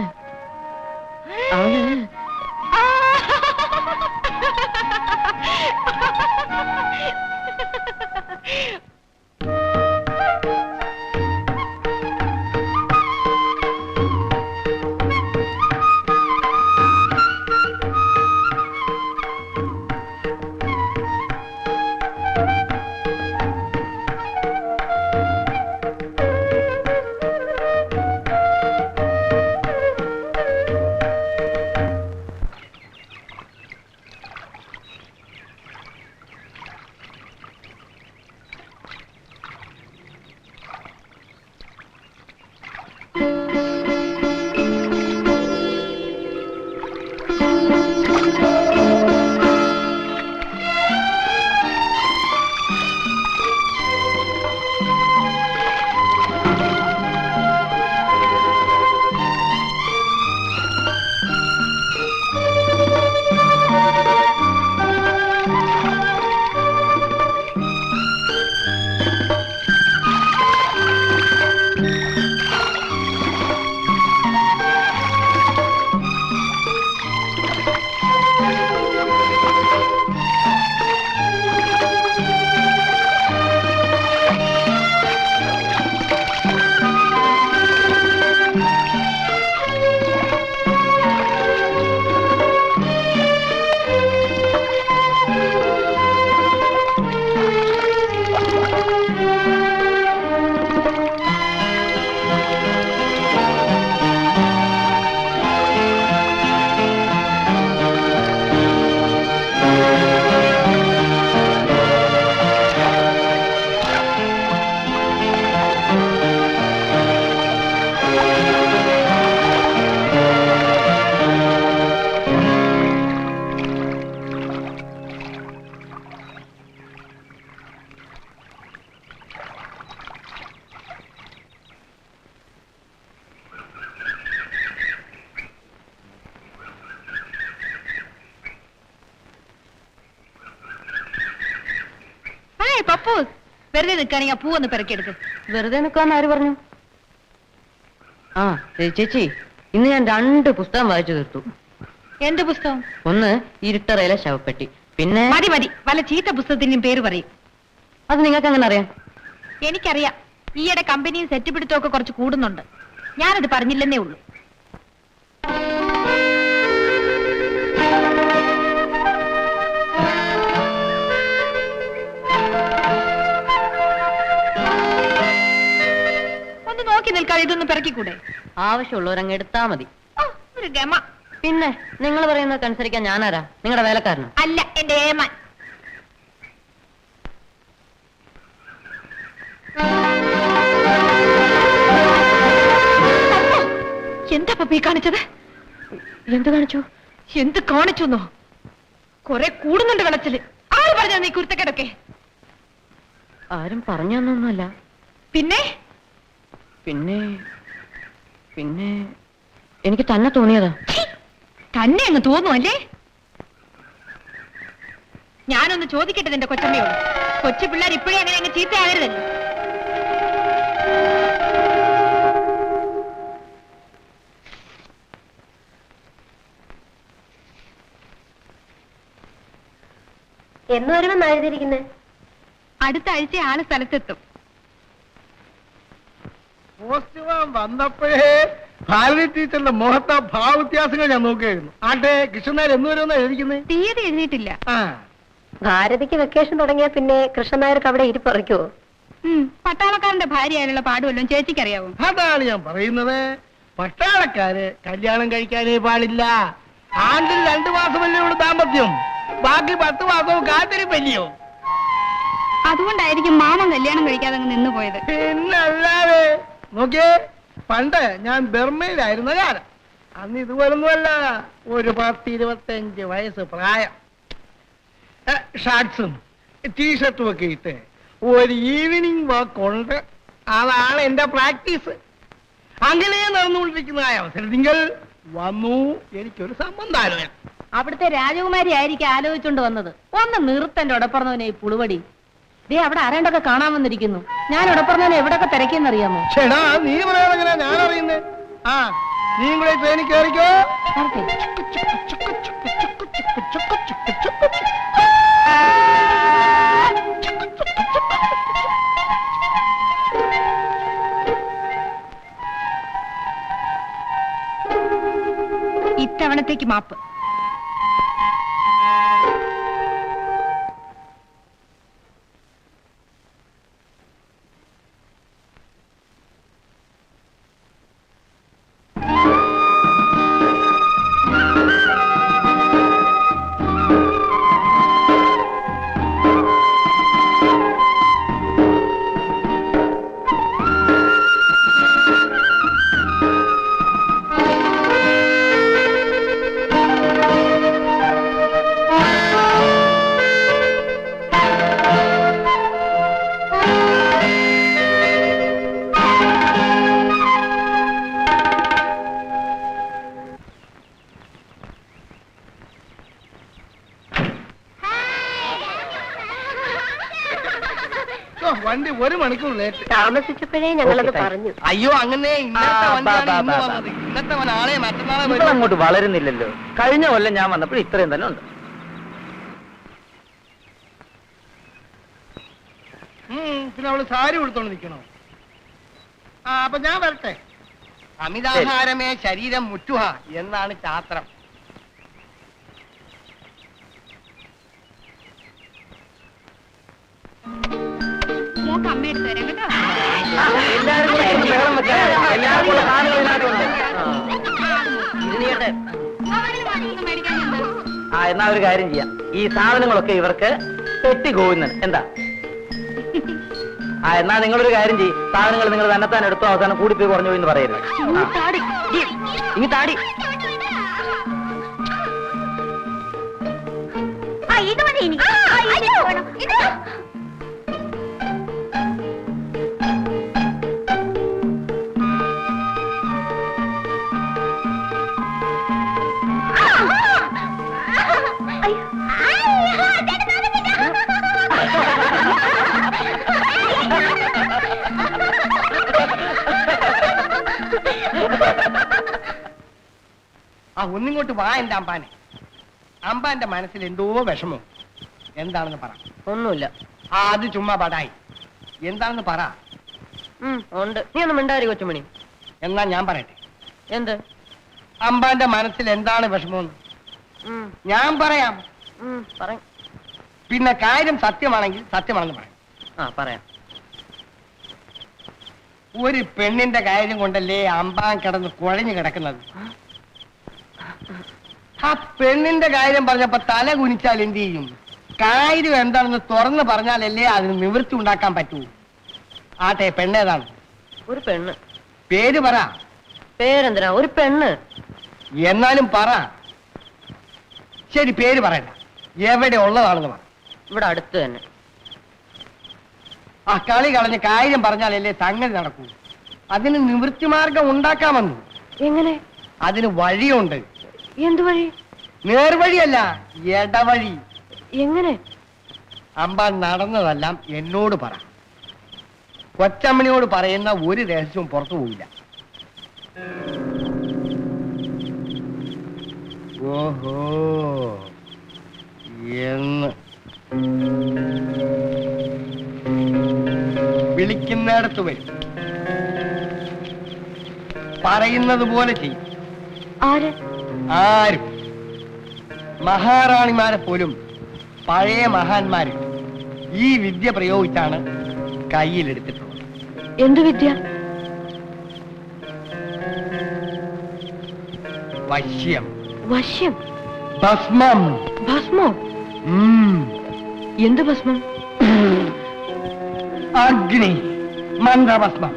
പപ്പു വെറുതെ നിൽക്കുകയാണെങ്കിൽ ആ പൂവൊന്ന് പെറുക്കിയെടുക്ക്. വെറുതെ നിൽക്കാന്ന് ആര് പറഞ്ഞു? ആ ചേച്ചി, ഇന്ന് ഞാൻ 2 പുസ്തകം വായിച്ചു തീർത്തു. എന്ത് പുസ്തകം? ഒന്ന് ഇരുട്ടറയിലെ ശവപ്പെട്ടി, പിന്നെ മതി മതി, വല്ല ചീത്ത പുസ്തകത്തിന്റെയും പേര് പറയും. അത് നിങ്ങൾക്ക് എങ്ങനെ അറിയാം? എനിക്കറിയാം, ഈയിടെ കമ്പനിയും സെറ്റ് പിടുത്തമൊക്കെ കുറച്ച് കൂടുന്നുണ്ട്. ഞാനത് പറഞ്ഞില്ലെന്നേ ഉള്ളൂ. ഒന്ന് നോക്കി നിൽക്കാതെ ഇതൊന്ന് പിറക്കിക്കൂടെ? ആവശ്യമുള്ളവരങ്ങ് എടുത്താ മതി. ഒരു ഗമ. പിന്നെ നിങ്ങൾ പറയുന്നത് അനുസരിക്കാൻ ഞാനാരാ? നിങ്ങളുടെ വേലക്കാരനോ? അല്ല, എന്റെ ഏമാൻ. എന്താ പപ്പി കാണിച്ചത്? എന്ത് കാണിച്ചു? എന്ത് കാണിച്ചെന്നോ? കുറെ കൂടുന്നുണ്ട് വെള്ളത്തില്. ആര് പറഞ്ഞാ നീ കുരുത്തക്കേടൊക്കെ? ആരും പറഞ്ഞൊന്നൊന്നുമല്ല. പിന്നെ പിന്നെ പിന്നെ എനിക്ക് തന്നെ തോന്നിയതാ. തന്നെ അങ്ങ് തോന്നുന്നു അല്ലേ? ഞാനൊന്ന് ചോദിക്കട്ടെ നിന്റെ കൊച്ചമ്മയോട്. കൊച്ചു പിള്ളേർ ഇപ്പോഴേ അങ്ങനെ അങ്ങ് ചീത്തയാകരുതല്ലോ. എന്ന് വരുമെന്ന് എഴുതിയിരിക്കുന്നത്? അടുത്ത ആഴ്ച ആള് സ്ഥലത്തെത്തും. പോസ്റ്റ്മാൻ വന്നപ്പോഴേ ഭാരതി ടീച്ചറിന്റെ മുഖത്തെ ഭാവവ്യത്യാസങ്ങൾ ഞാൻ നോക്കിയായിരുന്നു. ആട്ടെ, കൃഷ്ണനായർ എന്ന് വരുമെന്നാ എഴുതിക്കുന്നത്? തീയതി എഴുതിയിട്ടില്ല. ഭാരതിക്ക് വെക്കേഷൻ തുടങ്ങിയാ പിന്നെ കൃഷ്ണനായർക്ക് അവിടെ ഇരിപ്പറയ്ക്കുവോ? പട്ടാളക്കാരന്റെ ഭാര്യയായുള്ള പാടുവല്ലോ ചേച്ചിക്കറിയാവോ? അതാണ് ഞാൻ പറയുന്നത്. പട്ടാളക്കാര് കല്യാണം കഴിക്കാനേ പാടില്ല. ആണ്ടിൽ 2 മാസമല്ലേ ഉള്ളൂ ദാമ്പത്യം, ബാക്കി 10 മാസവും കാത്തിരിപ്പല്ലയോ. അതുകൊണ്ടായിരിക്കും മാമൻ കല്യാണം കഴിക്കാതെ അങ്ങ് നിന്നു പോയത്. പിന്നല്ലാതെ നോക്കിയേ, പണ്ട് ഞാൻ ബർമയിലായിരുന്ന കാലം, അന്ന് ഇതുപോലൊന്നുമല്ല. ഒരു 10-25 വയസ്സ് പ്രായം, ഷർട്ട്സും ടീഷർട്ടും ഒക്കെ ഇട്ട് ഒരു ഈവനിങ് വാക്ക് ഉണ്ട്. അതാണ് എന്റെ പ്രാക്ടീസ്. അങ്ങനെ നടന്നുകൊണ്ടിരിക്കുന്നതായ അവസരത്തിൽ വന്നു എനിക്കൊരു സംബന്ധാലോചന. അവിടുത്തെ രാജകുമാരി ആയിരിക്കും ആലോചിച്ചുകൊണ്ട് വന്നത്. ഒന്ന് നിർത്തന്റെ ഉടപ്പറന്നവനെ ഈ പുളുവടി. ദേ അവിടെ ആരേണ്ടൊക്കെ കാണാൻ വന്നിരിക്കുന്നു. ഞാൻ ഉടപ്പറന്നവനെ എവിടെയൊക്കെ തിരക്കിയെന്നറിയാമോ? ചേടാ, നീ പറയാനെങ്ങനെ ഞാൻ അറിയുന്നേ? ആ, നീ കൂടെ ട്രെയിനിൽ കയറിക്കോ. ഇത്തവണത്തേക്ക് മാപ്പ്. വണ്ടി 1 മണിക്കൂർ ലേറ്റ്. താമസിച്ചപ്പോഴേ ഞങ്ങളത് പറഞ്ഞു. അയ്യോ, അങ്ങനെ ഇന്നത്തെ വണ്ടിയാണ് ഇന്ന് വന്നത്. ഇന്നത്തെ നാളെ മറ്റന്നാളെ വരും. അങ്ങോട്ട് വളരുന്നില്ലല്ലോ. കഴിഞ്ഞ കൊല്ലം ഞാൻ വന്നപ്പോൾ ഇത്രയും തന്നെ ഉണ്ട്. പിന്നെ അവള് സാരി ഉടുത്തോണ്ട് നിൽക്കണോ? അപ്പൊ ഞാൻ വരട്ടെ. അമിതാഹാരമേ ശരീരം മുറ്റുഹ എന്നാണ് ശാസ്ത്രം. മോക്ക് അമ്മ എടുത്തു തരാം കേട്ടോ. എന്നാ ഒരു കാര്യം ചെയ്യാം, ഈ സാധനങ്ങളൊക്കെ ഇവർക്ക് പെട്ടി കോവുന്നത് എന്താ? എന്നാ നിങ്ങളൊരു കാര്യം ചെയ്യും, സാധനങ്ങൾ നിങ്ങൾ തന്നെത്താൻ എടുത്തോ, അവസാനം കൂടിപ്പോയി കുറഞ്ഞു എന്ന് പറയരുത്. ഇനി താടി ഇത് മതി എനിക്ക്. ഒന്നിങ്ങോട്ട് വാ എന്റെ അമ്പാനെ. അമ്പാന്റെ മനസ്സിൽ എന്തോ വിഷമോ. എന്താണെന്ന് പറ. ഒന്നുമില്ല. അത് ചുമ്മാ പടായി. എന്താണെന്ന് പറ. ഉണ്ട്. നീ ഒന്ന് മിണ്ടാരി കൊച്ചുമണി. എന്നാ ഞാൻ പറയട്ടെ. എന്ത്? അമ്പാന്റെ മനസ്സിൽ എന്താണ് വിഷമോന്ന് ഞാൻ പറയാം. പറയും. പിന്നെ കാര്യം സത്യമാണെങ്കിൽ സത്യമാണെന്ന് പറയാം. പറയാം. ഒരു പെണ്ണിന്റെ കാര്യം കൊണ്ടല്ലേ അമ്പാൻ കിടന്ന് കുഴഞ്ഞു കിടക്കുന്നത്. ആ പെണ്ണിന്റെ കാര്യം പറഞ്ഞപ്പോ തല കുനിച്ചാൽ എന്ത് ചെയ്യും? കാര്യം എന്താണെന്ന് തുറന്ന് പറഞ്ഞാലല്ലേ അതിന് നിവൃത്തി ഉണ്ടാക്കാൻ പറ്റൂ. ആട്ടെ, പെണ്ണേതാണ്? ഒരു പെണ്ണ്. പേര് പറ. പേരെന്തിനാ? ഒരു പെണ്ണ്. എന്നാലും പറ. ശരി, പേര് പറയണ്ട. എവിടെ ഉള്ളതാണെന്ന് പറ. ഇവിടെ അടുത്ത് തന്നെ. ആ കളി കളഞ്ഞ് കാര്യം പറഞ്ഞാലല്ലേ സംഗതി നടക്കൂ. അതിന് നിവൃത്തി മാർഗം ഉണ്ടാക്കാമെന്ന്. എങ്ങനെ? അതിന് വഴിയുണ്ട്. എന്തു വഴി? നേർവഴിയല്ല, ഇടവഴി. എങ്ങനെ? അമ്പാൻ നടന്നതെല്ലാം എന്നോട് പറ. കൊച്ചമ്മണിയോട് പറയുന്ന ഒരു രഹസ്യവും പുറത്തു പോവില്ല. ഓഹോ എന്ന് വിളിക്കുന്നിടത്ത് വരും, പറയുന്നത് പോലെ ചെയ്യും. ആര്? ആരും. മഹാറാണിമാരെ പോലും പഴയ മഹാന്മാര് ഈ വിദ്യ പ്രയോഗിച്ചാണ് കയ്യിലെടുത്തിട്ടുള്ളത്. എന്തു വിദ്യ? വശ്യം. വശ്യം? ഭസ്മം. ഭസ്മോ? എന്ത് ഭസ്മം? അഗ്നി മന്ത്രഭസ്മം.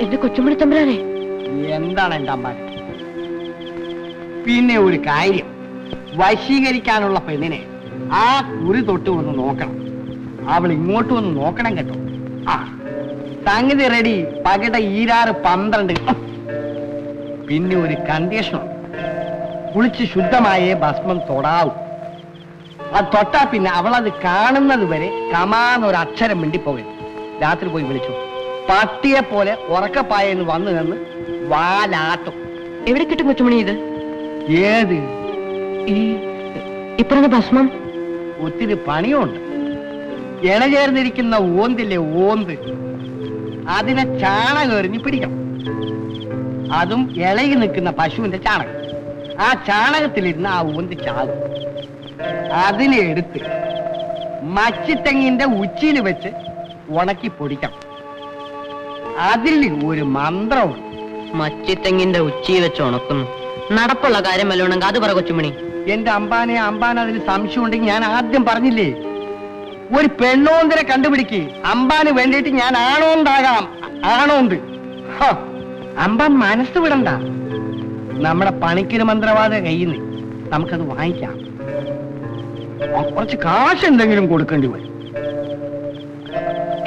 എന്റെ കൊച്ചുമണി തമ്പുരാനെ, എന്താണ് എന്റെ അമ്മ? പിന്നെ ഒരു കാര്യം, വശീകരിക്കാനുള്ള പെണ്ണിനെ ആ കുറി തൊട്ട് ഒന്ന് നോക്കണം. അവൾ ഇങ്ങോട്ട് വന്ന് നോക്കണം കേട്ടോ. ആ സംഗതി റെഡി. പകിട 12. പിന്നെ ഒരു കണ്ടീഷണം, കുളിച്ച് ശുദ്ധമായേ ഭസ്മം തൊടാവൂ. അത് തൊട്ടാ പിന്നെ അവളത് കാണുന്നത് വരെ കമാന്നൊരു അക്ഷരം മിണ്ടിപ്പോകരുത്. രാത്രി പോയി വിളിച്ചു, പട്ടിയെ പോലെ ഉറക്കപ്പായെന്ന് വന്നു നിന്ന് വാലാട്ടും. എവിടെ കിട്ടും കൊച്ചുമണി ഇത്? ഏത്? ഈ ഇപ്പറഞ്ഞ ഭസ്മം? ഒത്തിരി പണിയുണ്ട്. ഇണചേർന്നിരിക്കുന്ന ഓന്തില്ലേ, ഓന്ത്, അതിനെ ചാണകം എറിഞ്ഞ് പിടിക്കണം. അതും ഇളകി നിൽക്കുന്ന പശുവിന്റെ ചാണകം. ആ ചാണകത്തിലിരുന്ന് ആ ഓന്ത് ചാകും. അതിനെ എടുത്ത് മച്ചിത്തെങ്ങിന്റെ ഉച്ചിയിൽ വെച്ച് ഉണക്കി പൊടിക്കണം. അതിൽ ഒരു മന്ത്രമുണ്ട്. മച്ചിത്തെങ്ങിന്റെ ഉച്ചി വെച്ച് ഉണക്കുന്നു. നടപ്പുള്ള കാര്യം വല്ലോണെങ്കിൽ അത് പറ കൊച്ചുമണി. എന്റെ അമ്പാൻ അതിന് സംശയം ഉണ്ടെങ്കിൽ ഞാൻ ആദ്യം പറഞ്ഞില്ലേ, ഒരു പെണ്ണോന്തിനെ കണ്ടുപിടിക്ക്. അമ്പാന് വേണ്ടിയിട്ട് ഞാൻ ആണോണ്ടാകാം. ആണോണ്ട്. അമ്പാൻ മനസ്സ് വിടണ്ട. നമ്മുടെ പണിക്കൊരു മന്ത്രവാദ കയ്യിൽ നിന്ന് നമുക്കത് വാങ്ങിക്കാം. കുറച്ച് കാശ് എന്തെങ്കിലും കൊടുക്കേണ്ടി വരും.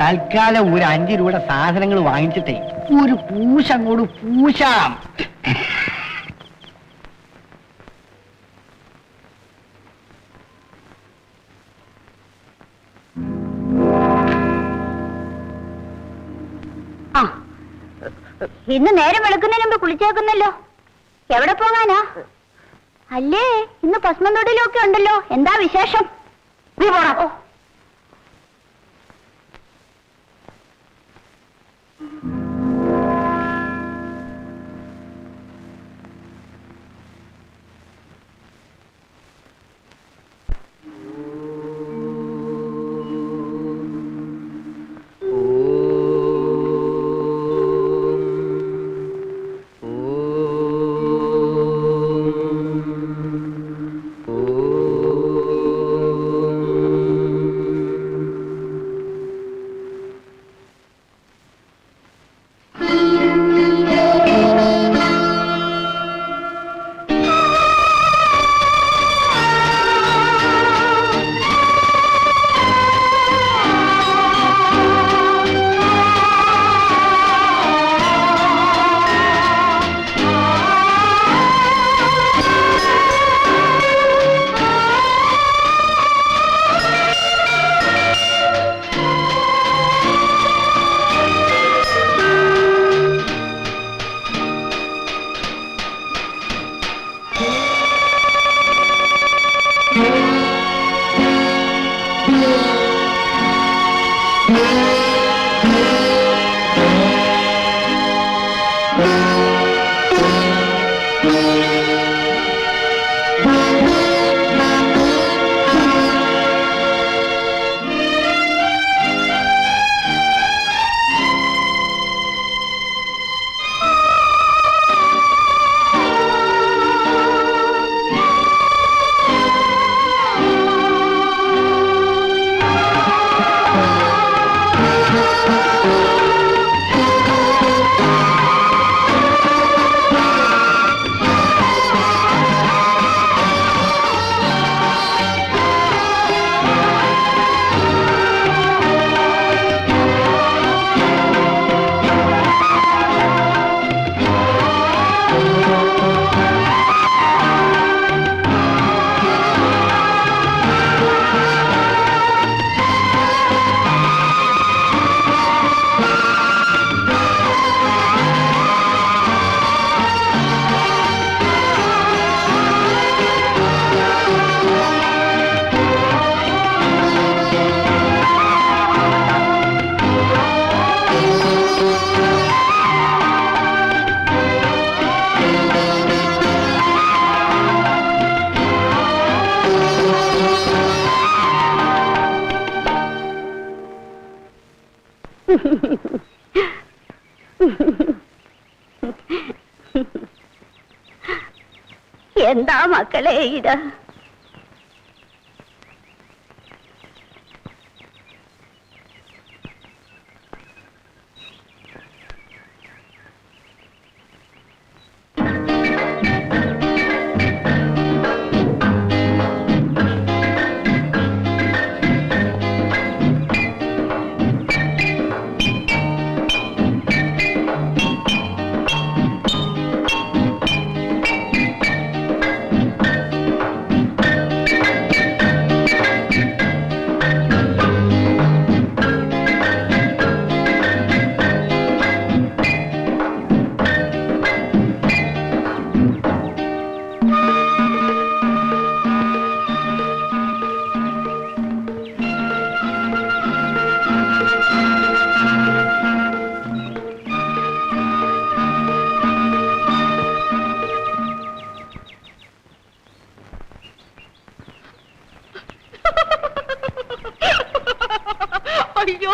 തൽക്കാലം ഒരു 5 രൂപയുടെ സാധനങ്ങൾ വാങ്ങിച്ചിട്ടേ ഒരു പൂശ അങ്ങോട്ട് പൂശാം. ഇന്ന് നേരം വെളുക്കുന്നതിന് മുമ്പ് കുളിച്ചേക്കുന്നല്ലോ. എവിടെ പോകാനാ? അല്ലേ, ഇന്ന് ഭസ്മം തൊടിലൊക്കെ ഉണ്ടല്ലോ. എന്താ വിശേഷം? നീ പോടാ. എന്താ മക്കളെ ഇത്? അയ്യോ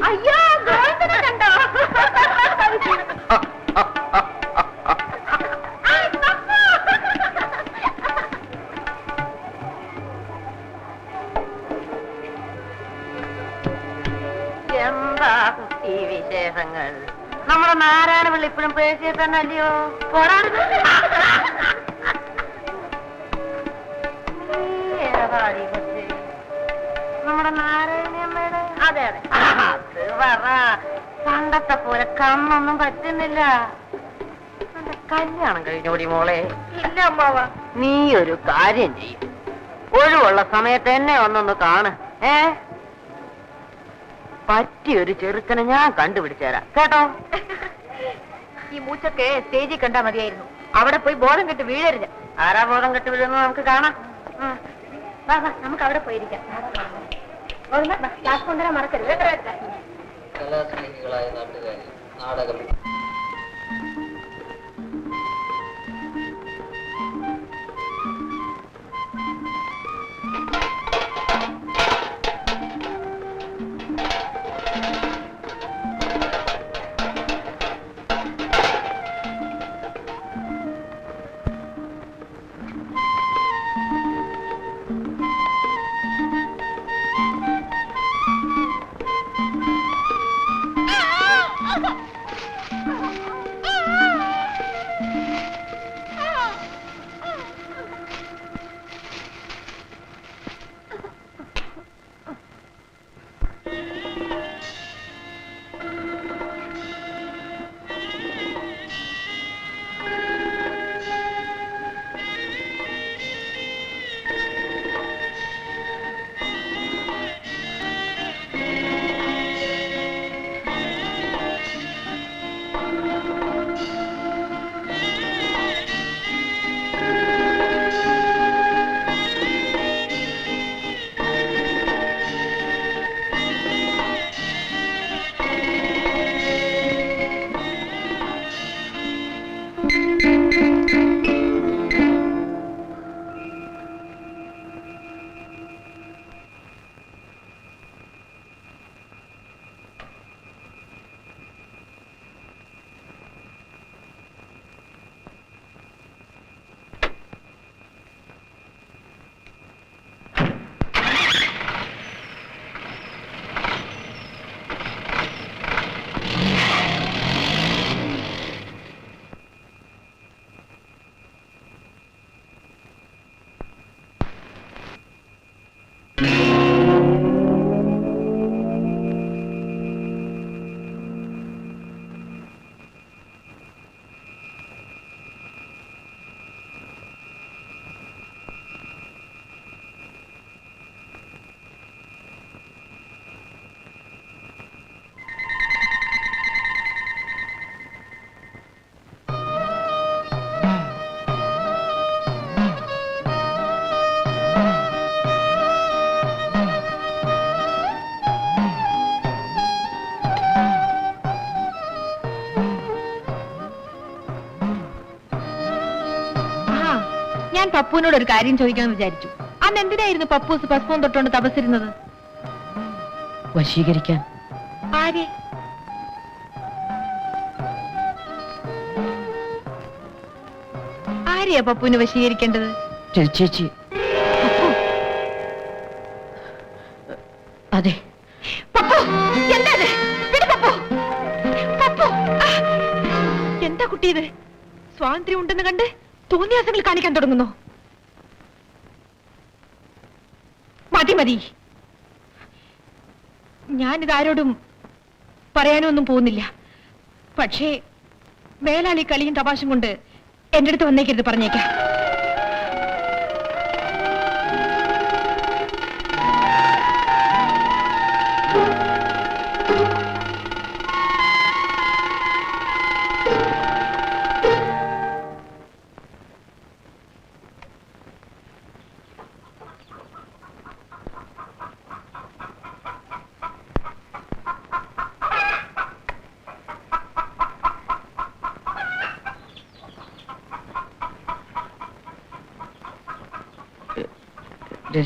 അയ്യോ ഗോവിന്ദനെ കണ്ടോ? എന്താ കുട്ടി വിശേഷങ്ങൾ? നമ്മുടെ നാരായണപിള്ള ഇപ്പോഴും പേശിയെ തന്നെ അല്ലയോ? പോരാടുന്നു. ഏതാടി കൊച്ചേ? നമ്മുടെ നാരായണിയമ്മയുടെ? അതെ അതെ, അത് പറ. പണ്ടത്തെ പോലെ കണ്ണൊന്നും പറ്റുന്നില്ല. നിന്റെ കല്യാണം കഴിഞ്ഞോടി മോളെ? ഇല്ല അമ്മാവ. നീ ഒരു കാര്യം ചെയ്യും, ഒഴിവുള്ള സമയത്ത് എന്നെ ഒന്നൊന്ന് കാണ്. പറ്റിയൊരു ചെറുക്കനെ ഞാൻ കണ്ടുപിടിച്ചു തരാം കേട്ടോ. ഈ മൂച്ചൊക്കെ സ്റ്റേജിൽ കണ്ടാ മതിയായിരുന്നു. അവിടെ പോയി ബോധം കെട്ട് വീഴരുത്. ആരാ ബോധം കെട്ടി വീഴുന്നത് നമുക്ക് കാണാം. വാ വാ, നമുക്ക് അവിടെ പോയിരിക്കാം. ക്ലാസ് കൊണ്ടുവരാൻ മറക്കരുത്. കലാസ്നേഹികളായ നാട്ടുകാരെ, നാടകം പപ്പുവിനോട് ഒരു കാര്യം ചോദിക്കാമെന്ന് വിചാരിച്ചു. അന്ന് എന്തിനായിരുന്നു പപ്പൂസ് ഭസ്മം തൊട്ടുകൊണ്ട് തപസ്സിരുന്നത്? വശീകരിക്കാൻ. ആരെ? ആരെയാ പപ്പുവിനെ വശീകരിക്കേണ്ടത്? ചേച്ചി. അതെ. പപ്പു, എന്താ ഇത്? വിട് പപ്പു. പപ്പു, എന്താ കുട്ടി ഇത്? സ്വാതന്ത്ര്യം ഉണ്ടെന്ന് കണ്ട് തോന്നിയാസങ്ങൾ കാണിക്കാൻ തുടങ്ങുന്നു. മതി മതി, ഞാനിതാരോടും പറയാനൊന്നും പോകുന്നില്ല. പക്ഷേ മേലാളി കളിയും തമാശം കൊണ്ട് എന്റെ അടുത്ത് വന്നേക്കരുത്, പറഞ്ഞേക്കാം.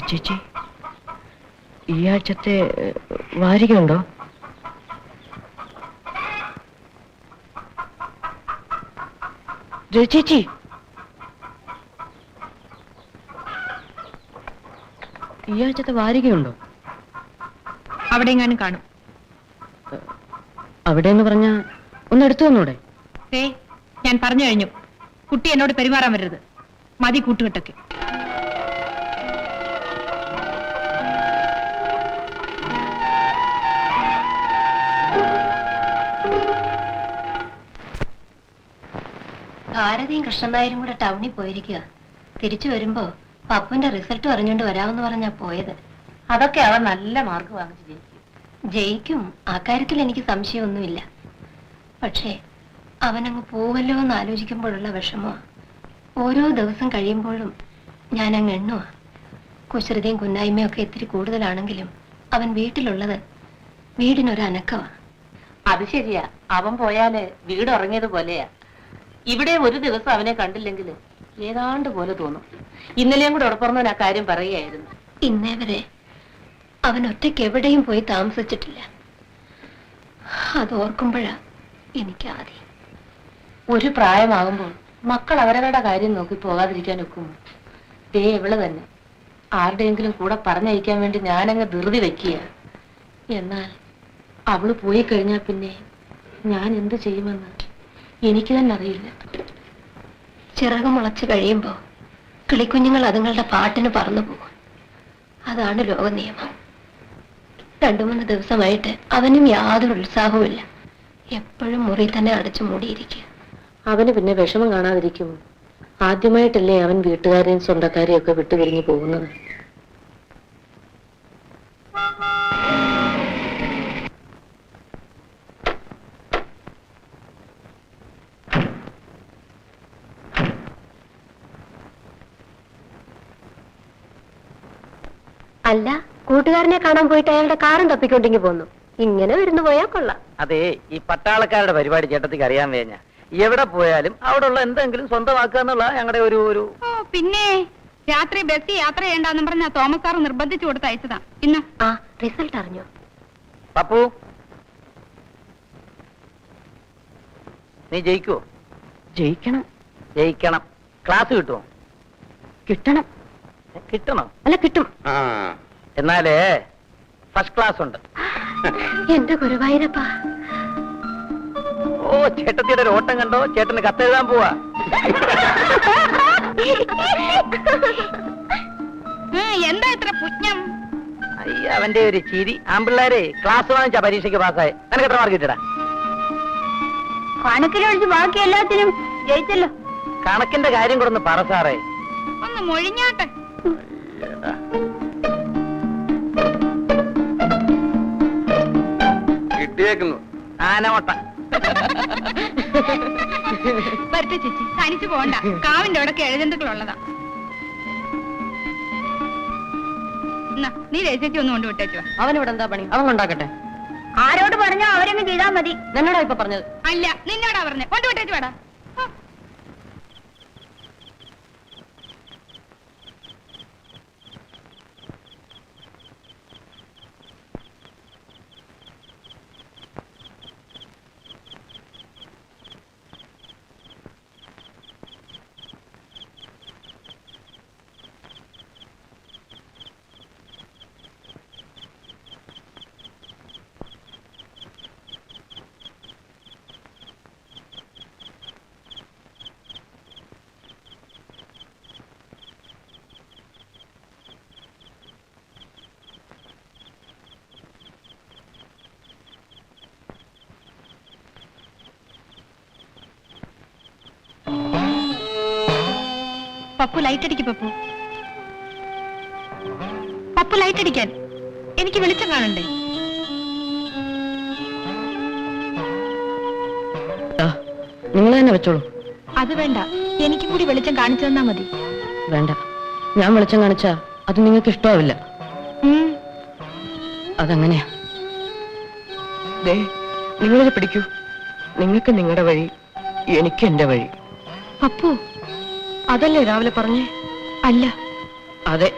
ചേച്ചി, ഈ ആഴ്ചത്തെ വാരികയുണ്ടോ? ചേച്ചി, ഈ ആഴ്ചത്തെ വാരികയുണ്ടോ? അവിടെ എങ്ങാനും കാണും. അവിടെ എന്ന് പറഞ്ഞാ ഒന്ന് എടുത്തു തന്നൂടെ? ഞാൻ പറഞ്ഞു കഴിഞ്ഞു, കുട്ടി എന്നോട് പെരുമാറാൻ വരരുത്. മതി കൂട്ടുകെട്ടൊക്കെ. ഭാരതിയും കൃഷ്ണനായരും കൂടെ ടൗണിൽ പോയിരിക്കുക. തിരിച്ചു വരുമ്പോ പപ്പുവിന്റെ റിസൾട്ട് അറിഞ്ഞുകൊണ്ട് വരാമെന്ന് പറഞ്ഞാ പോയത്. അതൊക്കെ അവൻ നല്ല മാർക്ക് വാങ്ങിച്ചു ജയിക്കും. ജയിക്കും, ആ കാര്യത്തിൽ എനിക്ക് സംശയമൊന്നുമില്ല. പക്ഷേ അവനങ്ങ് പോവല്ലോ എന്ന് ആലോചിക്കുമ്പോഴുള്ള വിഷമോ. ഓരോ ദിവസം കഴിയുമ്പോഴും ഞാൻ അങ്ങ് എണ്ണുവാ. കുസൃതിയും കുന്നായ്മയും ഒക്കെ ഇത്തിരി കൂടുതലാണെങ്കിലും അവൻ വീട്ടിലുള്ളത് വീടിനൊരനക്കവാ. അത് ശരിയാ, അവൻ പോയാല് വീട് ഉറങ്ങിയതുപോലെയാ. ഇവിടെ ഒരു ദിവസം അവനെ കണ്ടില്ലെങ്കിൽ ഏതാണ്ട് പോലെ തോന്നും. ഇന്നലെയും കൂടെ ഉറപ്പുറന്നവൻ ആ കാര്യം പറയുകയായിരുന്നു. ഇന്നേ വരെ അവൻ ഒറ്റയ്ക്ക് എവിടെയും പോയി താമസിച്ചിട്ടില്ല. അതോർക്കുമ്പോഴാ എനിക്ക് ആദ്യം. ഒരു പ്രായമാകുമ്പോൾ മക്കൾ അവരവരുടെ കാര്യം നോക്കി പോകാതിരിക്കാൻ ഒക്കുമോ? ദേ ഇവള് തന്നെ ആരുടെയെങ്കിലും കൂടെ പറഞ്ഞയക്കാൻ വേണ്ടി ഞാനങ്ങ് ധൃതി വെക്കുക. എന്നാൽ അവള് പോയി കഴിഞ്ഞാൽ പിന്നെ ഞാൻ എന്ത് ചെയ്യുമെന്ന് എനിക്ക് തന്നെ അറിയില്ല. ചിറക് മുളച്ച് കഴിയുമ്പോ കിളിക്കുഞ്ഞുങ്ങൾ അതുങ്ങളുടെ പാട്ടിന് പറന്നു പോകും. അതാണ് ലോക നിയമം. 2-3 ദിവസമായിട്ട് അവനും യാതൊരു ഉത്സാഹവുമില്ല. എപ്പോഴും മുറി തന്നെ അടച്ചു മൂടിയിരിക്കുക. അവന് പിന്നെ വിഷമം കാണാതിരിക്കുമോ? ആദ്യമായിട്ടല്ലേ അവൻ വീട്ടുകാരെയും സ്വന്തക്കാരെയും ഒക്കെ വിട്ടുപിരിഞ്ഞു പോകുന്നത്. അല്ല, കൂട്ടുകാരനെ കാണാൻ പോയിട്ട് അയാളുടെ കാറും തപ്പിക്കൊണ്ടിങ്ങി പോന്നു. ഇങ്ങനെ വരുന്നു പോയാൽ കൊള്ളാം. അതെ, ഈ പട്ടാളക്കാരുടെ പരിപാടി ചേട്ടത്തിക്ക് അറിയാൻ വേഞ്ഞ എവിടെ പോയാലും അവിടെ ഉള്ള എന്തെങ്കിലും സ്വന്തമാക്കുക എന്നുള്ള ഞങ്ങളുടെ ഒരു പിന്നെ രാത്രി ബസ് യാത്ര ചെയ്യണ്ടെന്ന് പറഞ്ഞ തോമസ് സാർ നിർബന്ധിച്ചു കൊടുത്ത് അയച്ചതാ. ഇന്ന് ആ റിസൾട്ട് അറിഞ്ഞോ? പപ്പു, നീ ജയിക്കുവോ? ജയിക്കണം. ക്ലാസ് കിട്ടുമോ? കിട്ടണം. കിട്ടണോ? അല്ല, കിട്ടും. എന്നാലേ ഫസ്റ്റ് ക്ലാസ് ഉണ്ട്. എന്റെ ഗുരുവായൂരപ്പാ. ഓ, ചേട്ടത്തിയുടെ ഒരു ഓട്ടം കണ്ടോ? ചേട്ടന് കത്തെഴുതാൻ പോവാ. എന്താ ഇത്ര പുജ്ഞം? അയ്യ, അവന്റെ ഒരു ചിരി. ആമ്പിള്ളേരെ ക്ലാസ് വാങ്ങിച്ചാ പരീക്ഷയ്ക്ക് പാസ്സായി. നിനക്ക് എത്ര മാർക്ക് കിട്ടടാ? കണക്കിലൊഴിച്ച് ബാക്കി എല്ലാത്തിനും ജയിച്ചല്ലോ. കണക്കിന്റെ കാര്യം കൂടെ ഒന്ന് പറ സാറേ. ഒന്ന് മൊഴിഞ്ഞാട്ടെ. കിട്ടിയേക്കുന്നു ആനമോട്ട. വരട്ടെ ചേച്ചി, തനിച്ചു പോണ്ട. കാവിന്റെ അവിടെ എഴുതണ്ടുകളുള്ളതാ. നീ രചേച്ചി ഒന്ന് കൊണ്ട് വിട്ടേച്ചു. അവനിവിടെ എന്താ പണി? അവൻ കൊണ്ടാക്കട്ടെ. ആരോട് പറഞ്ഞോ അവരങ്ങ് ചെയ്താൽ മതി. നിന്നോടാ ഇപ്പൊ പറഞ്ഞത്? അല്ല, നിന്നോടാ പറഞ്ഞേ. കൊണ്ട് വിട്ടേച്ചു വേടാ. പപ്പു ലൈറ്റ് അടിക്ക് പപ്പു. പപ്പു ലൈറ്റ് അടിക്കാൻ. എനിക്ക് വെളിച്ചം കാണണ്ടേ? നിങ്ങൾ തന്നെ വെച്ചോളൂ. അത് വേണ്ട, എനിക്കും കൂടി വെളിച്ചം കാണിച്ചു തന്നാ മതി. വേണ്ട, ഞാൻ വെളിച്ചം കാണിച്ചാ അത് നിങ്ങൾക്ക് ഇഷ്ടമാവില്ല. അതങ്ങനെയാ. നിങ്ങളിത് പിടിക്കൂ. നിങ്ങൾക്ക് നിങ്ങളുടെ വഴി, എനിക്ക് എന്റെ വഴി. പപ്പു, അതല്ലേ രാവിലെ പറഞ്ഞേ? അല്ല. അതെ.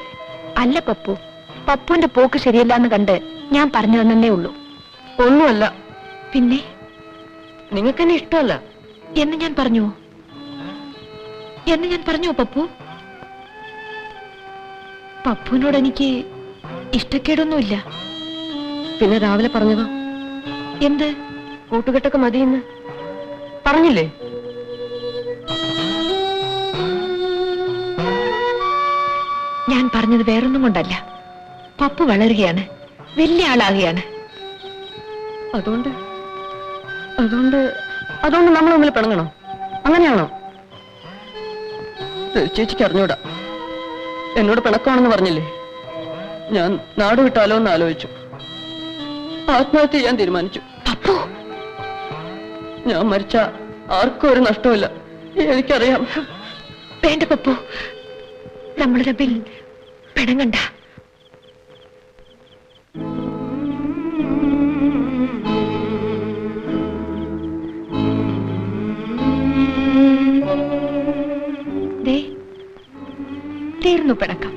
അല്ല പപ്പു, പപ്പുവിന്റെ പോക്ക് ശരിയല്ലാന്ന് കണ്ട് ഞാൻ പറഞ്ഞു തന്നേ ഉള്ളൂ. ഒന്നുമല്ല. പിന്നെ നിങ്ങൾക്ക് എന്നെ ഇഷ്ടമല്ല എന്ന് ഞാൻ പറഞ്ഞുവോ? പപ്പു? പപ്പുവിനോട് എനിക്ക് ഇഷ്ടക്കേടൊന്നുമില്ല. പിന്നെ രാവിലെ പറഞ്ഞതോ? എന്ത്? കൂട്ടുകെട്ടൊക്കെ മതിയെന്ന് പറഞ്ഞില്ലേ? ഞാൻ പറഞ്ഞത് വേറൊന്നും കൊണ്ടല്ല. പപ്പു വളരുകയാണ്, വലിയ ആളാകുകയാണ്. അതുകൊണ്ട് നമ്മൾ തമ്മിൽ പിണങ്ങണോ? അങ്ങനെയാണോ? ചേച്ചിക്ക് അറിഞ്ഞൂടാ. എന്നോട് പിണക്കമാണെന്ന് പറഞ്ഞില്ലേ? ഞാൻ നാട് വിട്ടാലോ എന്ന് ആലോചിച്ചു. ആത്മഹത്യ ചെയ്യാൻ തീരുമാനിച്ചു. പപ്പു, ഞാൻ മരിച്ച ആർക്കും ഒരു നഷ്ടമില്ല, എനിക്കറിയാം. വേണ്ട പപ്പു, നമ്മൾ തമ്മിൽ പിണങ്ങണ്ട. തീർന്നു പിണക്കം.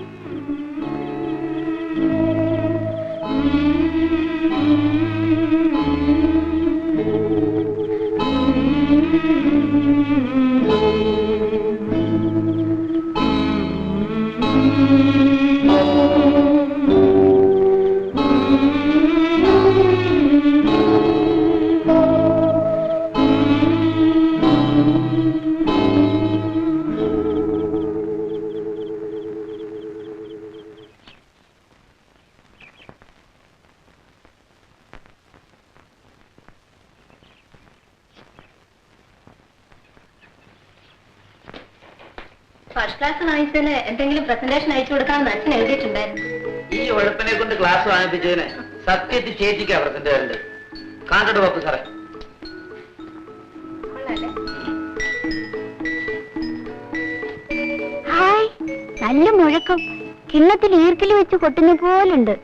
ഫസ്റ്റ് ക്ലാസ് വാങ്ങിച്ചതിന് എന്തെങ്കിലും പ്രസന്റേഷൻ അയച്ചു കൊടുക്കാമെന്ന് അച്ഛൻ എഴുതിയിട്ടുണ്ടായിരുന്നു. ഈ ഉഴപ്പിനെ കൊണ്ട് ക്ലാസ് വാങ്ങിപ്പിച്ചതിന് സത്യത്തിൽ ചേച്ചിക്കാ പ്രസന്റ് തരണ്ട്. കാണ്ടോട് പപ്പു സാറേ. ഹായ്, നല്ല മുഴക്കം. കിണ്ണത്തിൽ ഈർക്കിൽ വെച്ച് കൊട്ടുന്ന പോലുണ്ട്.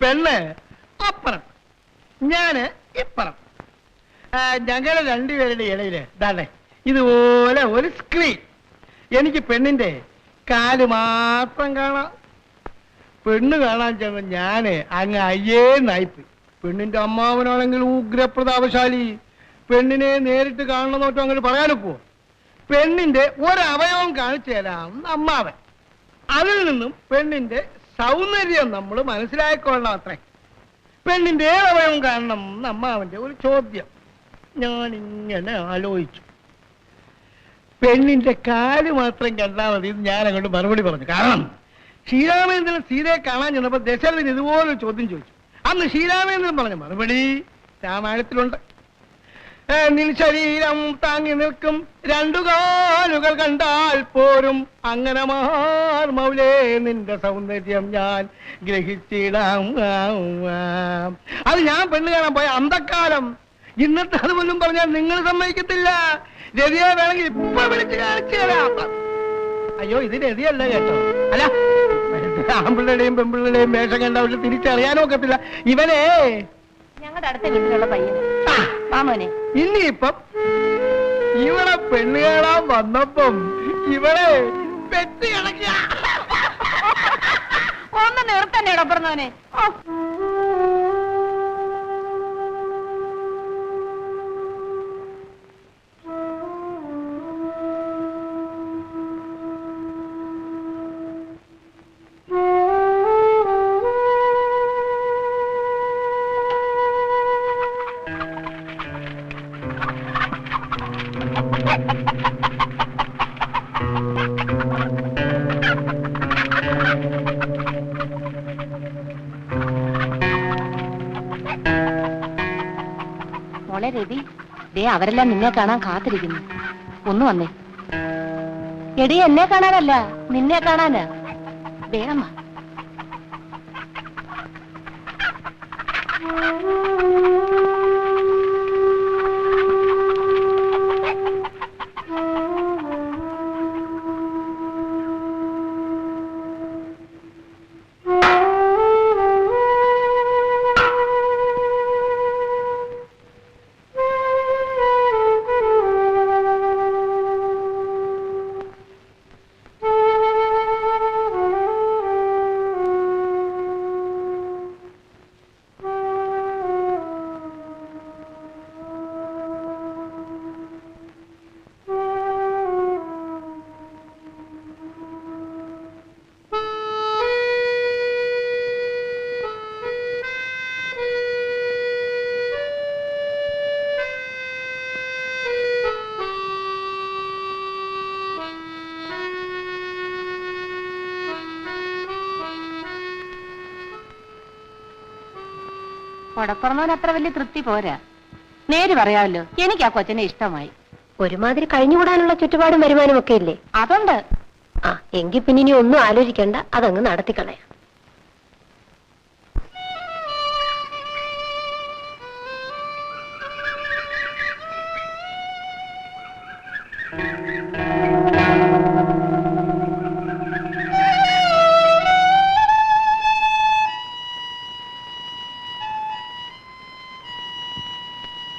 പെണ്ണ് അപ്പുറം, ഞാന് ഇപ്പുറം. ഞങ്ങള് രണ്ടുപേരുടെ ഇടയില് ദാണ്ടെ ഇതുപോലെ ഒരു സ്ക്രീൻ. എനിക്ക് പെണ്ണിന്റെ കാല് മാത്രം കാണാം. പെണ്ണ് കാണാൻ ചെന്ന് ഞാന് അങ്ങ് അയ്യേന്നായിപ്പോയി. പെണ്ണിന്റെ അമ്മാവനാണെങ്കിൽ ഉഗ്രപ്രതാപശാലി. പെണ്ണിനെ നേരിട്ട് കാണണമെന്നോട്ടോ അങ്ങോട്ട് പറയാനൊക്കുവോ? പെണ്ണിന്റെ ഒരവയവം കാണിച്ചു തരാം അമ്മാവൻ. അതിൽ നിന്നും പെണ്ണിന്റെ സൗന്ദര്യം നമ്മൾ മനസ്സിലാക്കിക്കൊള്ളാം. അത്രേ. പെണ്ണിന്റെ ഏതവയവം കാണണം അമ്മാവന്റെ ഒരു ചോദ്യം. ഞാനിങ്ങനെ ആലോചിച്ചു. പെണ്ണിന്റെ കാല് മാത്രം കണ്ടാൽ മതി. ഞാൻ അങ്ങോട്ട് മറുപടി പറഞ്ഞു. കാരണം ശ്രീരാമേന്ദ്രൻ സീതയെ കാണാൻ ചെന്നപ്പോ ദശരഥൻ ഇതുപോലൊരു ചോദ്യം ചോദിച്ചു. അന്ന് ശ്രീരാമേന്ദ്രൻ പറഞ്ഞ മറുപടി രാമായണത്തിലുണ്ട്. നിൻ ശരീരം താങ്ങി നിൽക്കും രണ്ടു കാലുകൾ കണ്ടാൽ പോരും, അങ്ങനെ മൗലേ നിന്റെ സൗന്ദര്യം ഞാൻ ഗ്രഹിച്ചിടാം. അത് ഞാൻ പെണ്ണ് കാണാൻ പോയ അന്തക്കാലം. ഇന്നത്തെ അത് പോലും പറഞ്ഞാൽ നിങ്ങൾ സമ്മതിക്കത്തില്ല. രതിയെ വേണമെങ്കിൽ ഇപ്പൊ വിളിച്ച് കാണിച്ചു തരാം. അയ്യോ, ഇത് രതിയല്ല കേട്ടോ. അല്ല, ആമ്പിള്ളയുടെയും പെമ്പിള്ളയുടെയും വേഷം കണ്ട അവര് തിരിച്ചറിയാനൊക്കത്തില്ല. ഇവനെ ഞങ്ങളുടെ അടുത്ത വീട്ടിലുള്ള പയ്യന് മാമോനെ ഇനിയിപ്പം ഇവളെ പെണ്ണ് കാണാൻ വന്നപ്പം ഇവളെ പെറ്റ് കിടക്കുക. ഒന്ന് നിർത്തന്നെ ഇടപെടുന്നവനെ. മോളെ രതി, ദേ അവരെല്ലാം നിന്നെ കാണാൻ കാത്തിരിക്കുന്നു. ഒന്ന് വന്നേ. എടി, എന്നെ കാണാനല്ല, നിന്നെ കാണാനാ. വേഗം വാ. കൊടപ്പുറന്നവൻ അത്ര വലിയ തൃപ്തി പോരാ. നേര് പറയാമല്ലോ, എനിക്ക് ആ കൊച്ചനെ ഇഷ്ടമായി. ഒരുമാതിരി കഴിഞ്ഞുകൂടാനുള്ള ചുറ്റുപാടും വരുമാനം ഒക്കെ ഇല്ലേ? അതുണ്ട്. ആ, എങ്കിൽ പിന്നെ ഇനി ഒന്നും ആലോചിക്കണ്ട, അതങ്ങ് നടത്തിക്കളയാം.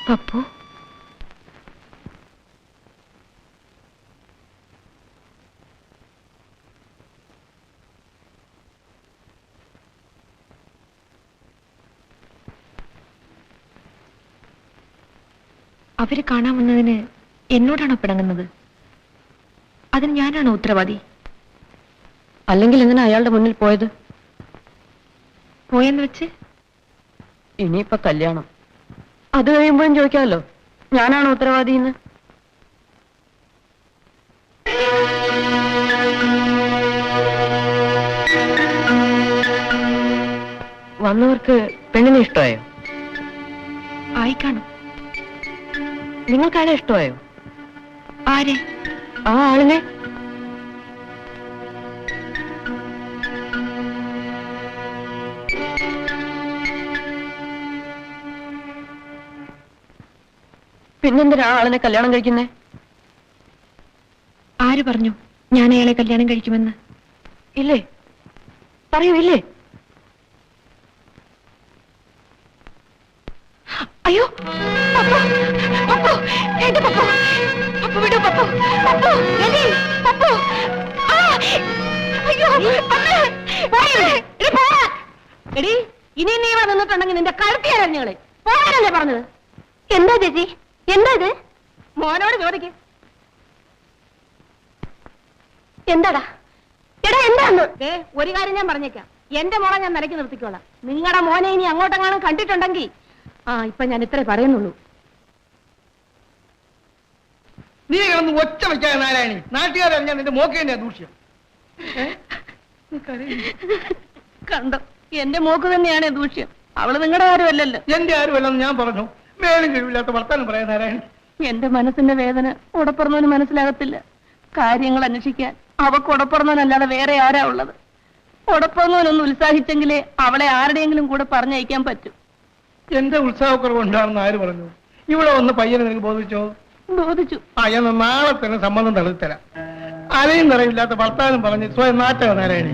പപ്പു, അവര് കാണാൻ വന്നതിന് എന്നോടാണോ പിണങ്ങുന്നത്? അതിന് ഞാനാണോ ഉത്തരവാദി? അല്ലെങ്കിൽ എങ്ങനെ അയാളുടെ മുന്നിൽ പോയത്? പോയെന്ന് വെച്ച് ഇനിയിപ്പൊ കല്യാണം, അത് കഴിയുമ്പോഴും ചോദിക്കാമല്ലോ ഞാനാണോ ഉത്തരവാദി എന്ന്. വന്നവർക്ക് പെണ്ണിനെ ഇഷ്ടമായോ? ആയി കാണും. നിങ്ങൾക്കാരെ ഇഷ്ടമായോ? ആരെ? ആ ആളിനെ. പിന്നെന്തിനാ ആളിനെ കല്യാണം കഴിക്കുന്നേ? ആര് പറഞ്ഞു ഞാൻ അയാളെ കല്യാണം കഴിക്കുമെന്ന്? ഇല്ലേ? പറയൂ, ഇല്ലേ? അയ്യോ, പപ്പു, പപ്പു, എന്റെ പപ്പു, പപ്പു വിടൂ, പപ്പു, പപ്പു, എലി, പപ്പു, ആ, അയ്യോ, എടി, ഇനി നീ ഇവിടെ നിന്നിട്ടുണ്ടെങ്കിൽ നിന്റെ കഴുത്തിയാരഞ്ഞുകളെ പോകാനല്ലേ പറഞ്ഞത്? എന്താ ചേച്ചി, എന്താ ഇത്? മോനോട് ചോദിക്ക്. എന്താടാ എടാ, എന്താന്ന്? ഒരു കാര്യം ഞാൻ പറഞ്ഞേക്കാം, എന്റെ മോളെ ഞാൻ നിലയ്ക്ക് നിർത്തിക്കോളാം. നിങ്ങളുടെ മോനെ ഇനി അങ്ങോട്ടെങ്ങാനും കണ്ടിട്ടുണ്ടെങ്കിൽ ഇപ്പൊ ഞാൻ ഇത്രേ പറയുന്നുള്ളൂ. നീ കിടന്ന് ഒച്ച വെക്കാതെ നാരായണി, നാട്ടുകാരറിഞ്ഞാൽ നിന്റെ മോക്കേണ്ട ദൂഷ്യം. കണ്ടോ, എന്റെ മോക്ക് തന്നെയാണ് ദൂഷ്യം. അവള് നിങ്ങളുടെ ആരുമല്ലല്ലോ. എന്റെ ആരുമല്ലെന്ന് ഞാൻ പറഞ്ഞു. മേലും കഴിവില്ലാത്ത വർത്താനം പറയാൻ നാരായണി. എന്റെ മനസ്സിന്റെ വേദന ഉടപ്പുറന്നവന് മനസ്സിലാകത്തില്ല. കാര്യങ്ങൾ അന്വേഷിക്കാൻ അവക്ക് ഉടപ്പുറന്നവനല്ലാതെ വേറെ ആരാ ഉള്ളത്? ഉടപ്പുറന്നവനൊന്ന് ഉത്സാഹിച്ചെങ്കിലേ അവളെ ആരുടെയെങ്കിലും കൂടെ പറഞ്ഞയക്കാൻ പറ്റൂ. എന്റെ ഉത്സാഹക്കുറവ് ഉണ്ടാണെന്ന് ആര് പറഞ്ഞു? ഇവിടെ വന്ന് പയ്യനെ നിനക്ക് ബോധിച്ചോ? ബോധിച്ചു. എന്നാ നാളെ തന്നെ സമ്മതം തള്ളിത്തരാം. അലയും നിറയില്ലാത്ത വർത്താനം പറഞ്ഞ് സ്വയം നാറ്റോ നാരായണി.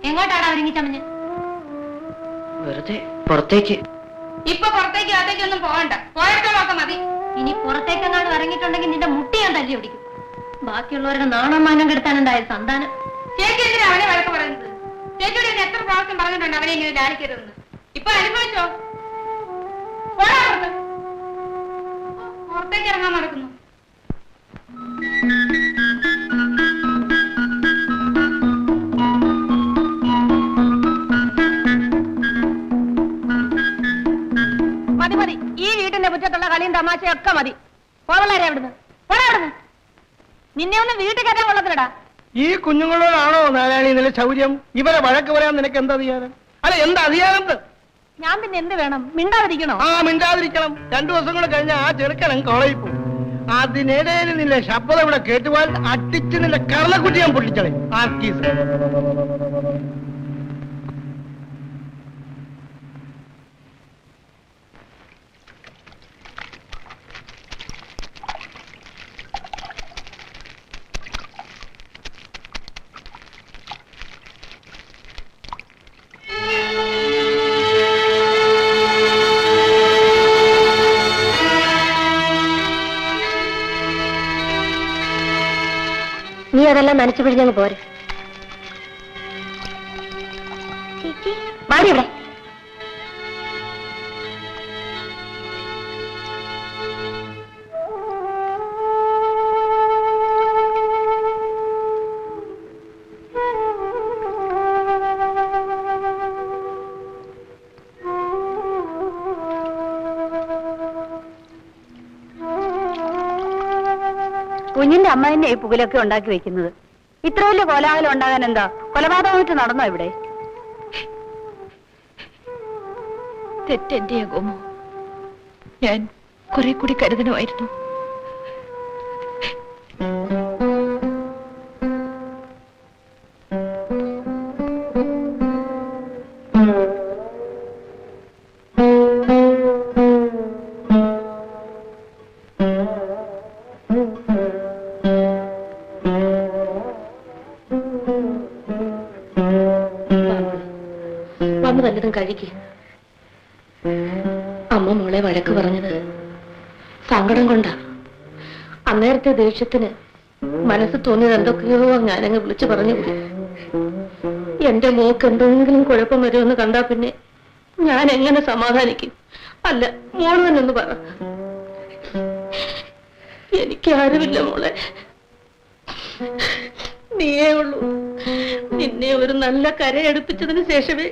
എങ്ങോട്ടാടാ ഒരുങ്ങി ചമഞ്ഞ്? വെറുതെ പുറത്തേക്ക്. ഇപ്പൊ പുറത്തേക്ക് അകത്തേക്കൊന്നും പോകണ്ട, പോയടത്തോളൊക്കെ മതി. ഇനി പുറത്തേക്കെങ്ങാണ്ട് ഇറങ്ങിയിട്ടുണ്ടെങ്കിൽ നിന്റെ മുട്ടി ഞാൻ തല്ലി ഓടിക്കും. ബാക്കിയുള്ളവരുടെ നാണമാനം കെടുത്താനുണ്ടായ സന്താനം. ചേച്ചി എന്തിനാ അവനെ വഴക്ക് പറയുന്നത്? ചേച്ചിയോട് ഞാൻ എത്ര പ്രാവശ്യം പറഞ്ഞിട്ടുണ്ട് അവനെ ഇങ്ങനെ ലാളിക്കരുതെന്ന്. ഇപ്പൊ അനുഭവിച്ചോ? പോടാ പുറത്ത്. പുറത്തേക്ക് ഇറങ്ങാൻ നടക്കുന്നു. മതി മതി, ഈ വീട്ടിന്റെ മുറ്റത്തുള്ള കളിയും തമാശയൊക്കെ മതി. പോവള്ളാരെ അവിടുന്ന്, പോടാ അവിടുന്ന്. നിന്നെ ഒന്നും വീട്ടിൽ കയറ്റാൻ കൊള്ളത്തില്ലടാ. ഈ കുഞ്ഞുങ്ങളോടാണോ നാരായണി നില ശൗര്യം? ഇവരെ വഴക്ക് പറയാൻ നിനക്ക് എന്താ അധികാരം? അല്ല, എന്താ അധികാരം? ഞാൻ പിന്നെ എന്ത് വേണം? മിണ്ടാതിരിക്കണോ? ആ, മിണ്ടാതിരിക്കണം. 2 ദിവസം കൂടെ കഴിഞ്ഞ ആ ചെറുക്കനം കോളേജിൽ പോകും. അതിനിടയിൽ നിന്റെ ശബ്ദം ഇവിടെ കേട്ടുപോയാൽ അടിച്ച് നിന്റെ കർണക്കുറ്റി ഞാൻ പൊട്ടിച്ചളെ. ആർക്കീസ് നീ അതെല്ലാം നനച്ചു പിടിഞ്ഞങ്ങ് പോരെ. മാറി ഇവിടെ. കുഞ്ഞിന്റെ അമ്മ തന്നെ ഈ പുകലൊക്കെ ഉണ്ടാക്കി വെക്കുന്നത്. ഇത്ര വലിയ കോലാഹലം ഉണ്ടാകാൻ എന്താ? കൊലപാതകമായിട്ട് നടന്നോ ഇവിടെ? തെറ്റെന്റെ ഗോമോ, ഞാൻ കുറെ കൂടി കരുതണമായിരുന്നു. വന്ന് വല്ലതും കഴിക്ക്. അമ്മ മോളെ വഴക്ക് പറഞ്ഞത് സങ്കടം കൊണ്ടാ. അന്നേരത്തെ ദേഷ്യത്തിന് മനസ്സ് തോന്നിയത് എന്തൊക്കെയോ ഞാനങ്ങ് വിളിച്ചു പറഞ്ഞു. എന്റെ മോക്ക് എന്തെങ്കിലും കുഴപ്പം വരുമെന്ന് കണ്ടാ പിന്നെ ഞാൻ എങ്ങനെ സമാധാനിക്കും? അല്ല, മോള് തന്നെ ഒന്ന് പറ. എനിക്ക് ആരുമില്ല മോളെ, നീയേ ഉള്ളൂ. നിന്നെ ഒരു നല്ല കരയെടുപ്പിച്ചതിന് ശേഷമേ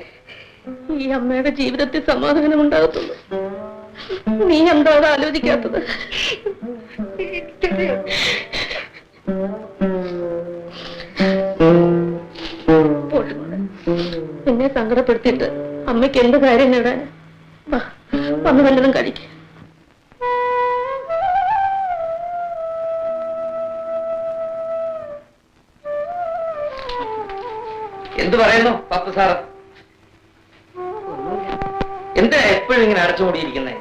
ഈ അമ്മയുടെ ജീവിതത്തിൽ സമാധാനം ഉണ്ടാകത്തുള്ളൂ. നീ എന്താ ആലോചിക്കാത്തത്? എന്നെ സങ്കടപ്പെടുത്തിയിട്ട് അമ്മയ്ക്ക് എന്ത് കാര്യം നേടാൻ? വന്ന് വല്ലതും കഴിക്കും. എന്ത് പറയുന്നു പപ്പു സാറ്? എന്താ എപ്പോഴും ഇങ്ങനെ അടച്ചുകൂടിയിരിക്കുന്നേ?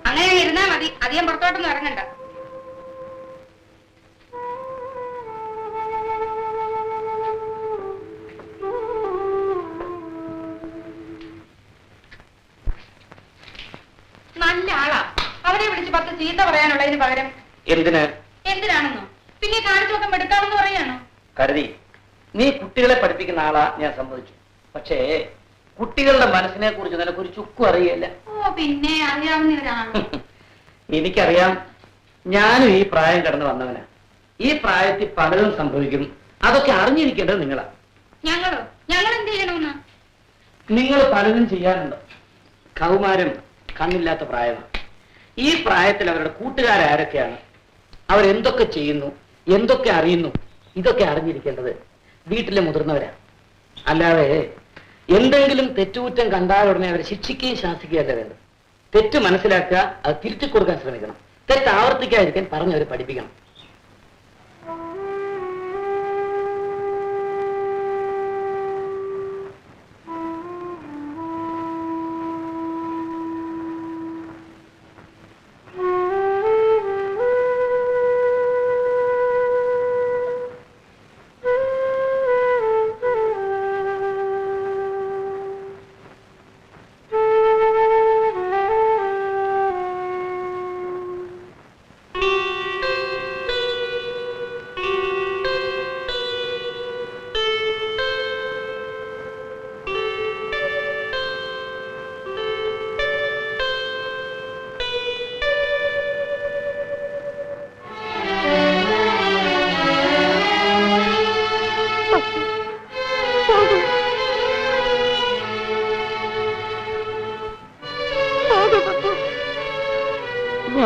അങ്ങനെ ഇരുന്നാ മതി, അധികം പുറത്തോട്ടൊന്നും ഇറങ്ങണ്ട. നല്ല ആളാ. അവരെ വിളിച്ച് 10 ചീത്ത പറയാനുള്ളതിന് പകരം എന്തിനാണെന്നോ പിന്നെ കാണിച്ചു നോക്കാൻ എടുക്കാമെന്ന് പറയാണോ? കരുതി നീ കുട്ടികളെ പഠിപ്പിക്കുന്ന ആളാ ഞാൻ സമ്മതിച്ചു. പക്ഷേ കുട്ടികളുടെ മനസ്സിനെ കുറിച്ച് നിനക്കൊരു ചുക്കും അറിയില്ല. ഓ, പിന്നെ അറിയാവുന്ന ഒരാളാണ്. എനിക്കറിയാം, ഞാനും ഈ പ്രായം കടന്നു വന്നവനാ. ഈ പ്രായത്തിൽ പലതും സംഭവിക്കും. അതൊക്കെ അറിഞ്ഞിരിക്കേണ്ടത് നിങ്ങളാ. ഞങ്ങൾ എന്ത് ചെയ്യണമെന്ന്? നിങ്ങൾ പലതും ചെയ്യാനുണ്ട്. കൗമാരം കണ്ണില്ലാത്ത പ്രായമാണ്. ഈ പ്രായത്തിൽ അവരുടെ കൂട്ടുകാരാരൊക്കെയാണ്, അവരെന്തൊക്കെ ചെയ്യുന്നു, എന്തൊക്കെ അറിയുന്നു, ഇതൊക്കെ അറിഞ്ഞിരിക്കേണ്ടത് വീട്ടിലെ മുതിർന്നവരാ. അല്ലാതെ എന്തെങ്കിലും തെറ്റുകുറ്റം കണ്ടാൽ ഉടനെ അവരെ ശിക്ഷിക്കുകയും ശാസിക്കുകയല്ല വേണ്ടത്. തെറ്റ് മനസ്സിലാക്കുക, അത് തിരുത്തി കൊടുക്കാൻ ശ്രമിക്കണം. തെറ്റ് ആവർത്തിക്കാതിരിക്കാൻ പറഞ്ഞവരെ പഠിപ്പിക്കണം.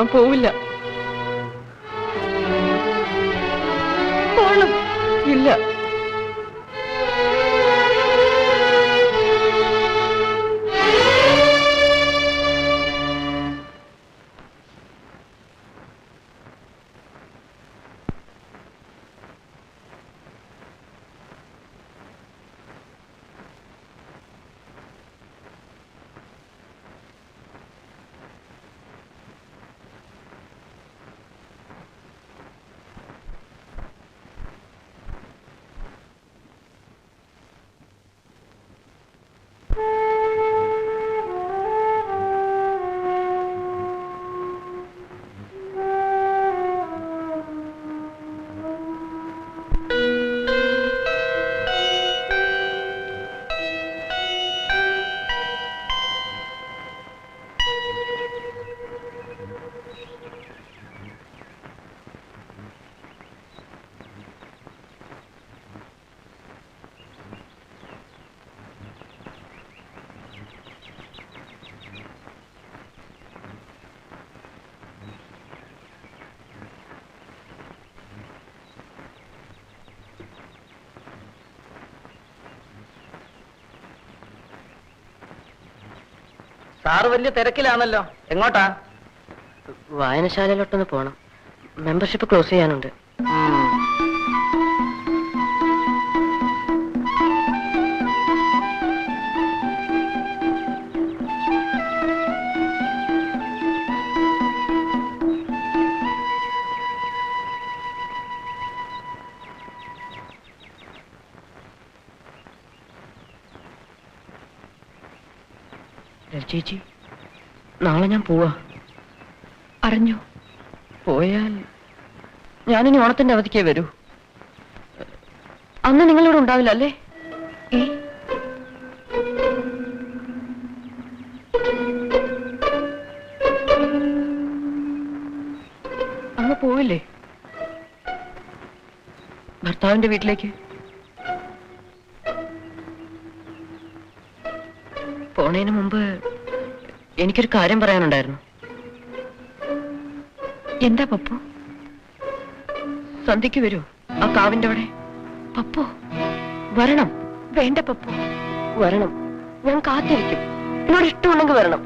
ഞാൻ പോവില്ല. പോണം. ഇല്ല. സാറ് വലിയ തിരക്കിലാണല്ലോ. എങ്ങോട്ടാ? വായനശാലയിലോട്ടൊന്ന് പോണം. മെമ്പർഷിപ്പ് ക്ലോസ് ചെയ്യാനുണ്ട്. ചേച്ചി, നാളെ ഞാൻ പോവാ. അറിഞ്ഞു? പോയാൽ ഞാനിനി ഓണത്തിന്റെ അവധിക്കേ വരൂ. അന്ന് നിങ്ങളിവിടെ ഉണ്ടാവില്ല അല്ലേ? അങ്ങ് പോവില്ലേ ഭർത്താവിന്റെ വീട്ടിലേക്ക്? പോണേന് മുമ്പ് എനിക്കൊരു കാര്യം പറയാനുണ്ടായിരുന്നു. എന്താ പപ്പു? സന്ധ്യക്ക് വരൂ ആ കാവിന്റെ അവിടെ. പപ്പു, വരണം. വേണ്ട പപ്പു. വരണം, ഞാൻ കാത്തിരിക്കും. എന്നോട് ഇഷ്ടമുണ്ടെങ്കിൽ വരണം.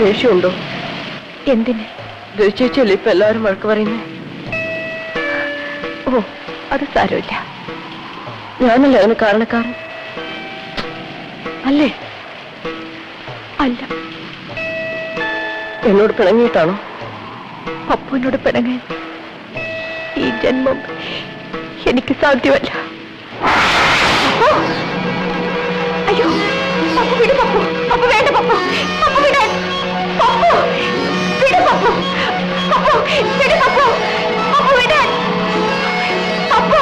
ദേഷ്യമുണ്ടോ? എന്തിന്? ദേഷ്യമല്ലേ ഇപ്പൊ എല്ലാവരും വഴക്ക് പറയുന്നേ? ഓ, അത് സാരമില്ല. ഞാനല്ലേ അതിന് കാരണക്കാരൻ അല്ലേ? അല്ല. എന്നോട് പിണങ്ങിയിട്ടാണോ? അപ്പുവിനോട് പിണങ്ങാൻ ഈ ജന്മം എനിക്ക് സാധ്യമല്ല. അയ്യോ, പപ്പു വിട്, പപ്പു, പപ്പു വേണ്ട, പപ്പു, പപ്പു വിടാൻ, പപ്പു വിട്, പപ്പു, പപ്പു വിട്, പപ്പു, പപ്പു വിടാൻ, പപ്പു.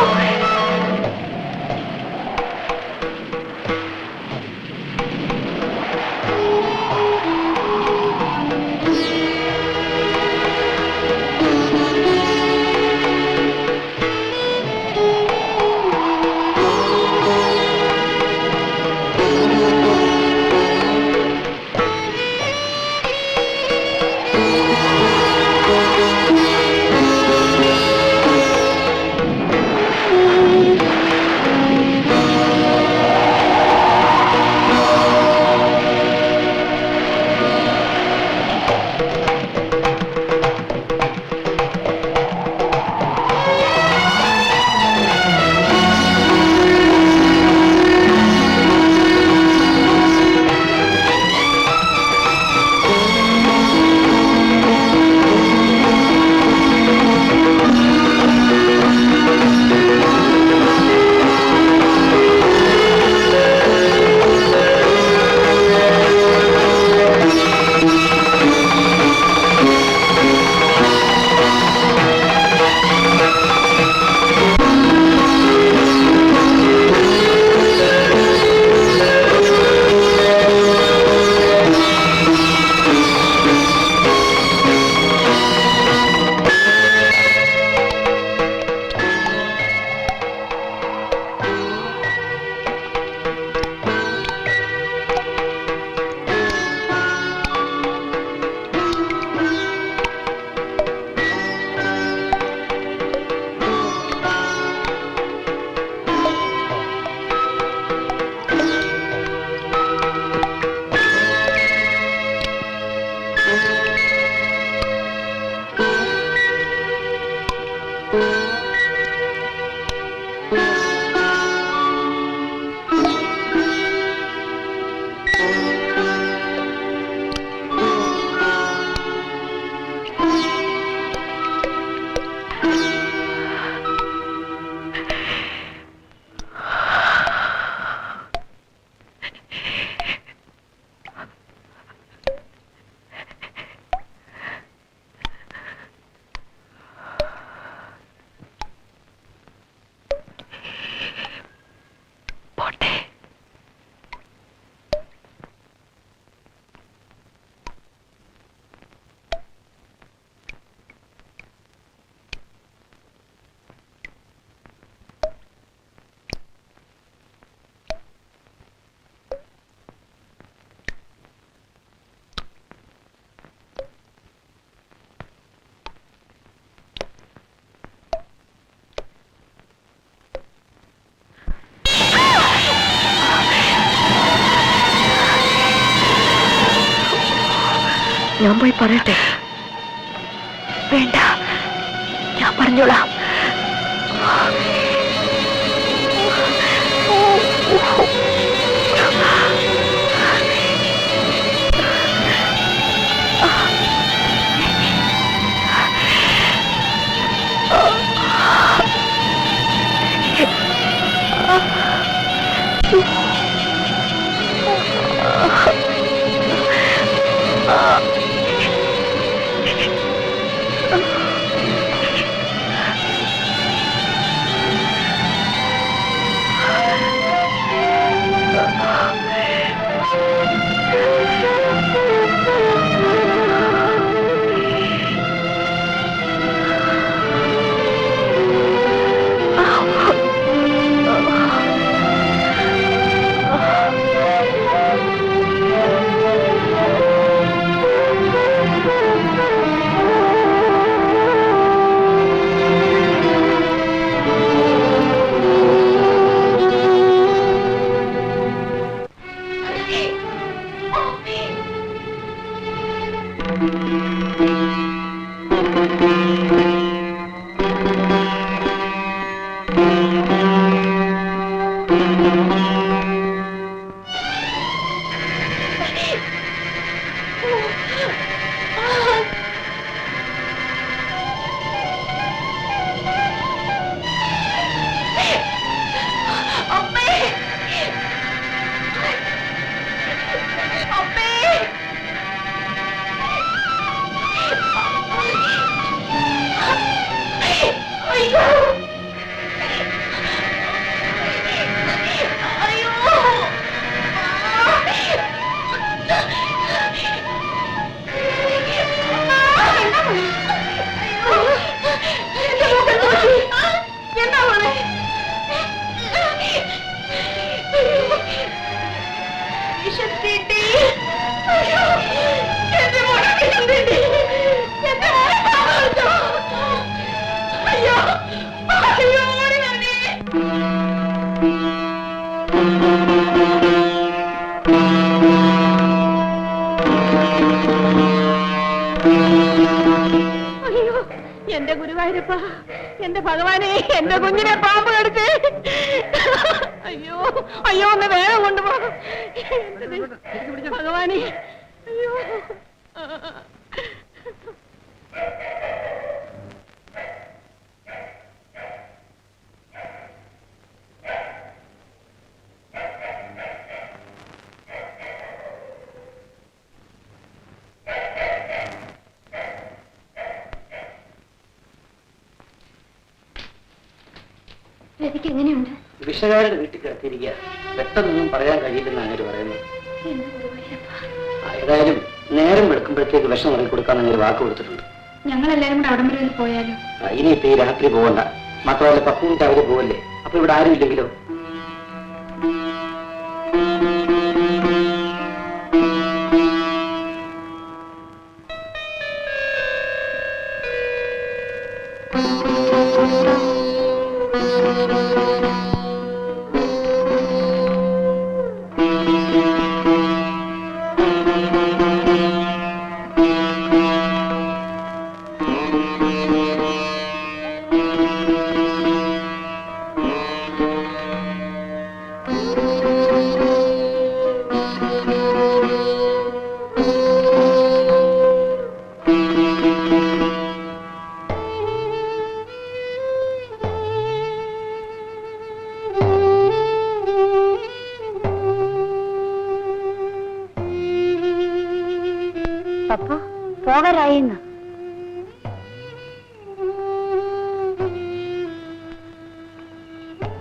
ഞാൻ പോയി പറയട്ടെ? വേണ്ട, ഞാൻ പറഞ്ഞോളാം. എന്റെ ഗുരുവായൂരപ്പ, എന്റെ ഭഗവാനെ, എന്റെ കുഞ്ഞിനെ പാമ്പ് കടിച്ച്. അയ്യോ അയ്യോ, ഒന്ന് വേഗം കൊണ്ടുപോ ഭഗവാനെ. അയ്യോ. എങ്ങനെയുണ്ട്? വിഷകാരുടെ വീട്ടിൽ കിടത്തിയിരിക്കുക. പെട്ടെന്നൊന്നും പറയാൻ കഴിയില്ലെന്ന് അങ്ങനെ പറയുന്നു. ഏതായാലും നേരം വെളുക്കുമ്പോഴത്തേക്ക് വിഷം ഇറങ്ങി കൊടുക്കാൻ അങ്ങനെ വാക്ക് കൊടുത്തിട്ടുണ്ട്. ഞങ്ങളെല്ലാരും കൂടെ അവിടം വരെ പോയാലോ? ഇനിയിപ്പോ ഈ രാത്രി പോകണ്ട. മാത്രമല്ല പപ്പുവിന്റെ അവര് പോവല്ലേ, അപ്പൊ ഇവിടെ ആരും ഇല്ലെങ്കിലോ? പപ്പ പോകാറായിന്ന്.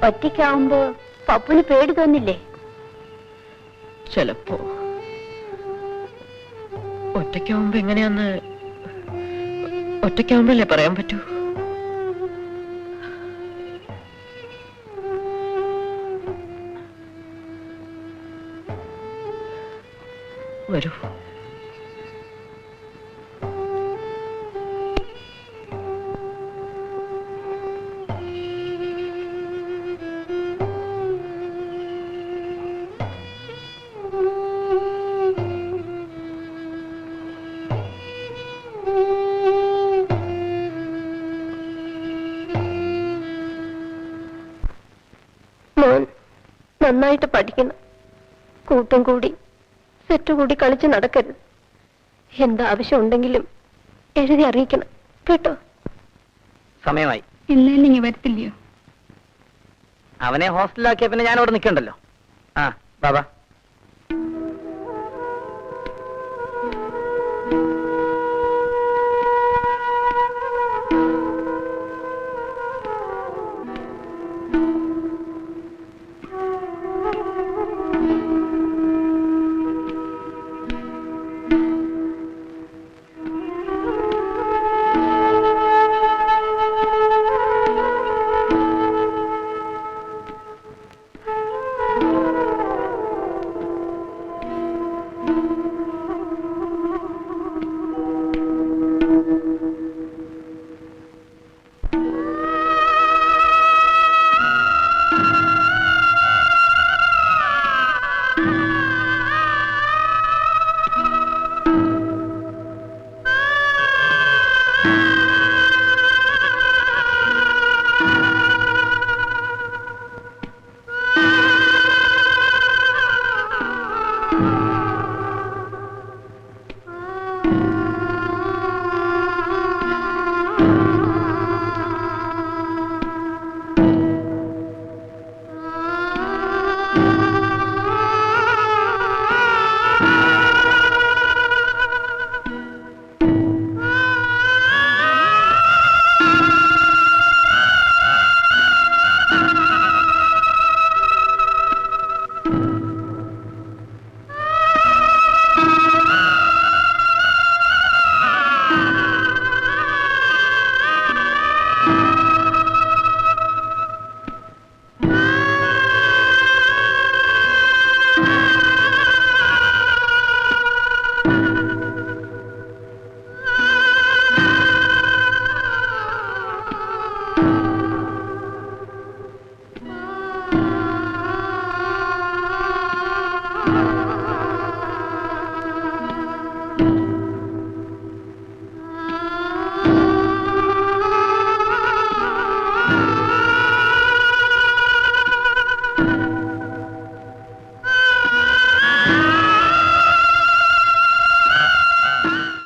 ഒറ്റയ്ക്കാവുമ്പോ പപ്പുന് പേടി തോന്നില്ലേ? ചിലപ്പോ. ഒറ്റയ്ക്കാവുമ്പോ എങ്ങനെയാന്ന് ഒറ്റയ്ക്കാവുമ്പോഴല്ലേ പറയാൻ പറ്റൂ. വരൂ. മോൻ നന്നായിട്ട് പഠിക്കണം. കൂട്ടും കൂടി സെറ്റ് കൂടി കളിച്ച് നടക്കരുത്. എന്താവശ്യം ഉണ്ടെങ്കിലും എഴുതി അറിയിക്കണം കേട്ടോ. സമയമായി. ഇന്നേലിങ്ങി വരത്തില്ലയോ? അവനെ ഹോസ്റ്റലിലാക്കിയ പിന്നെ ഞാൻ അവിടെ നിൽക്കണ്ടല്ലോ. ആ ബാബാ.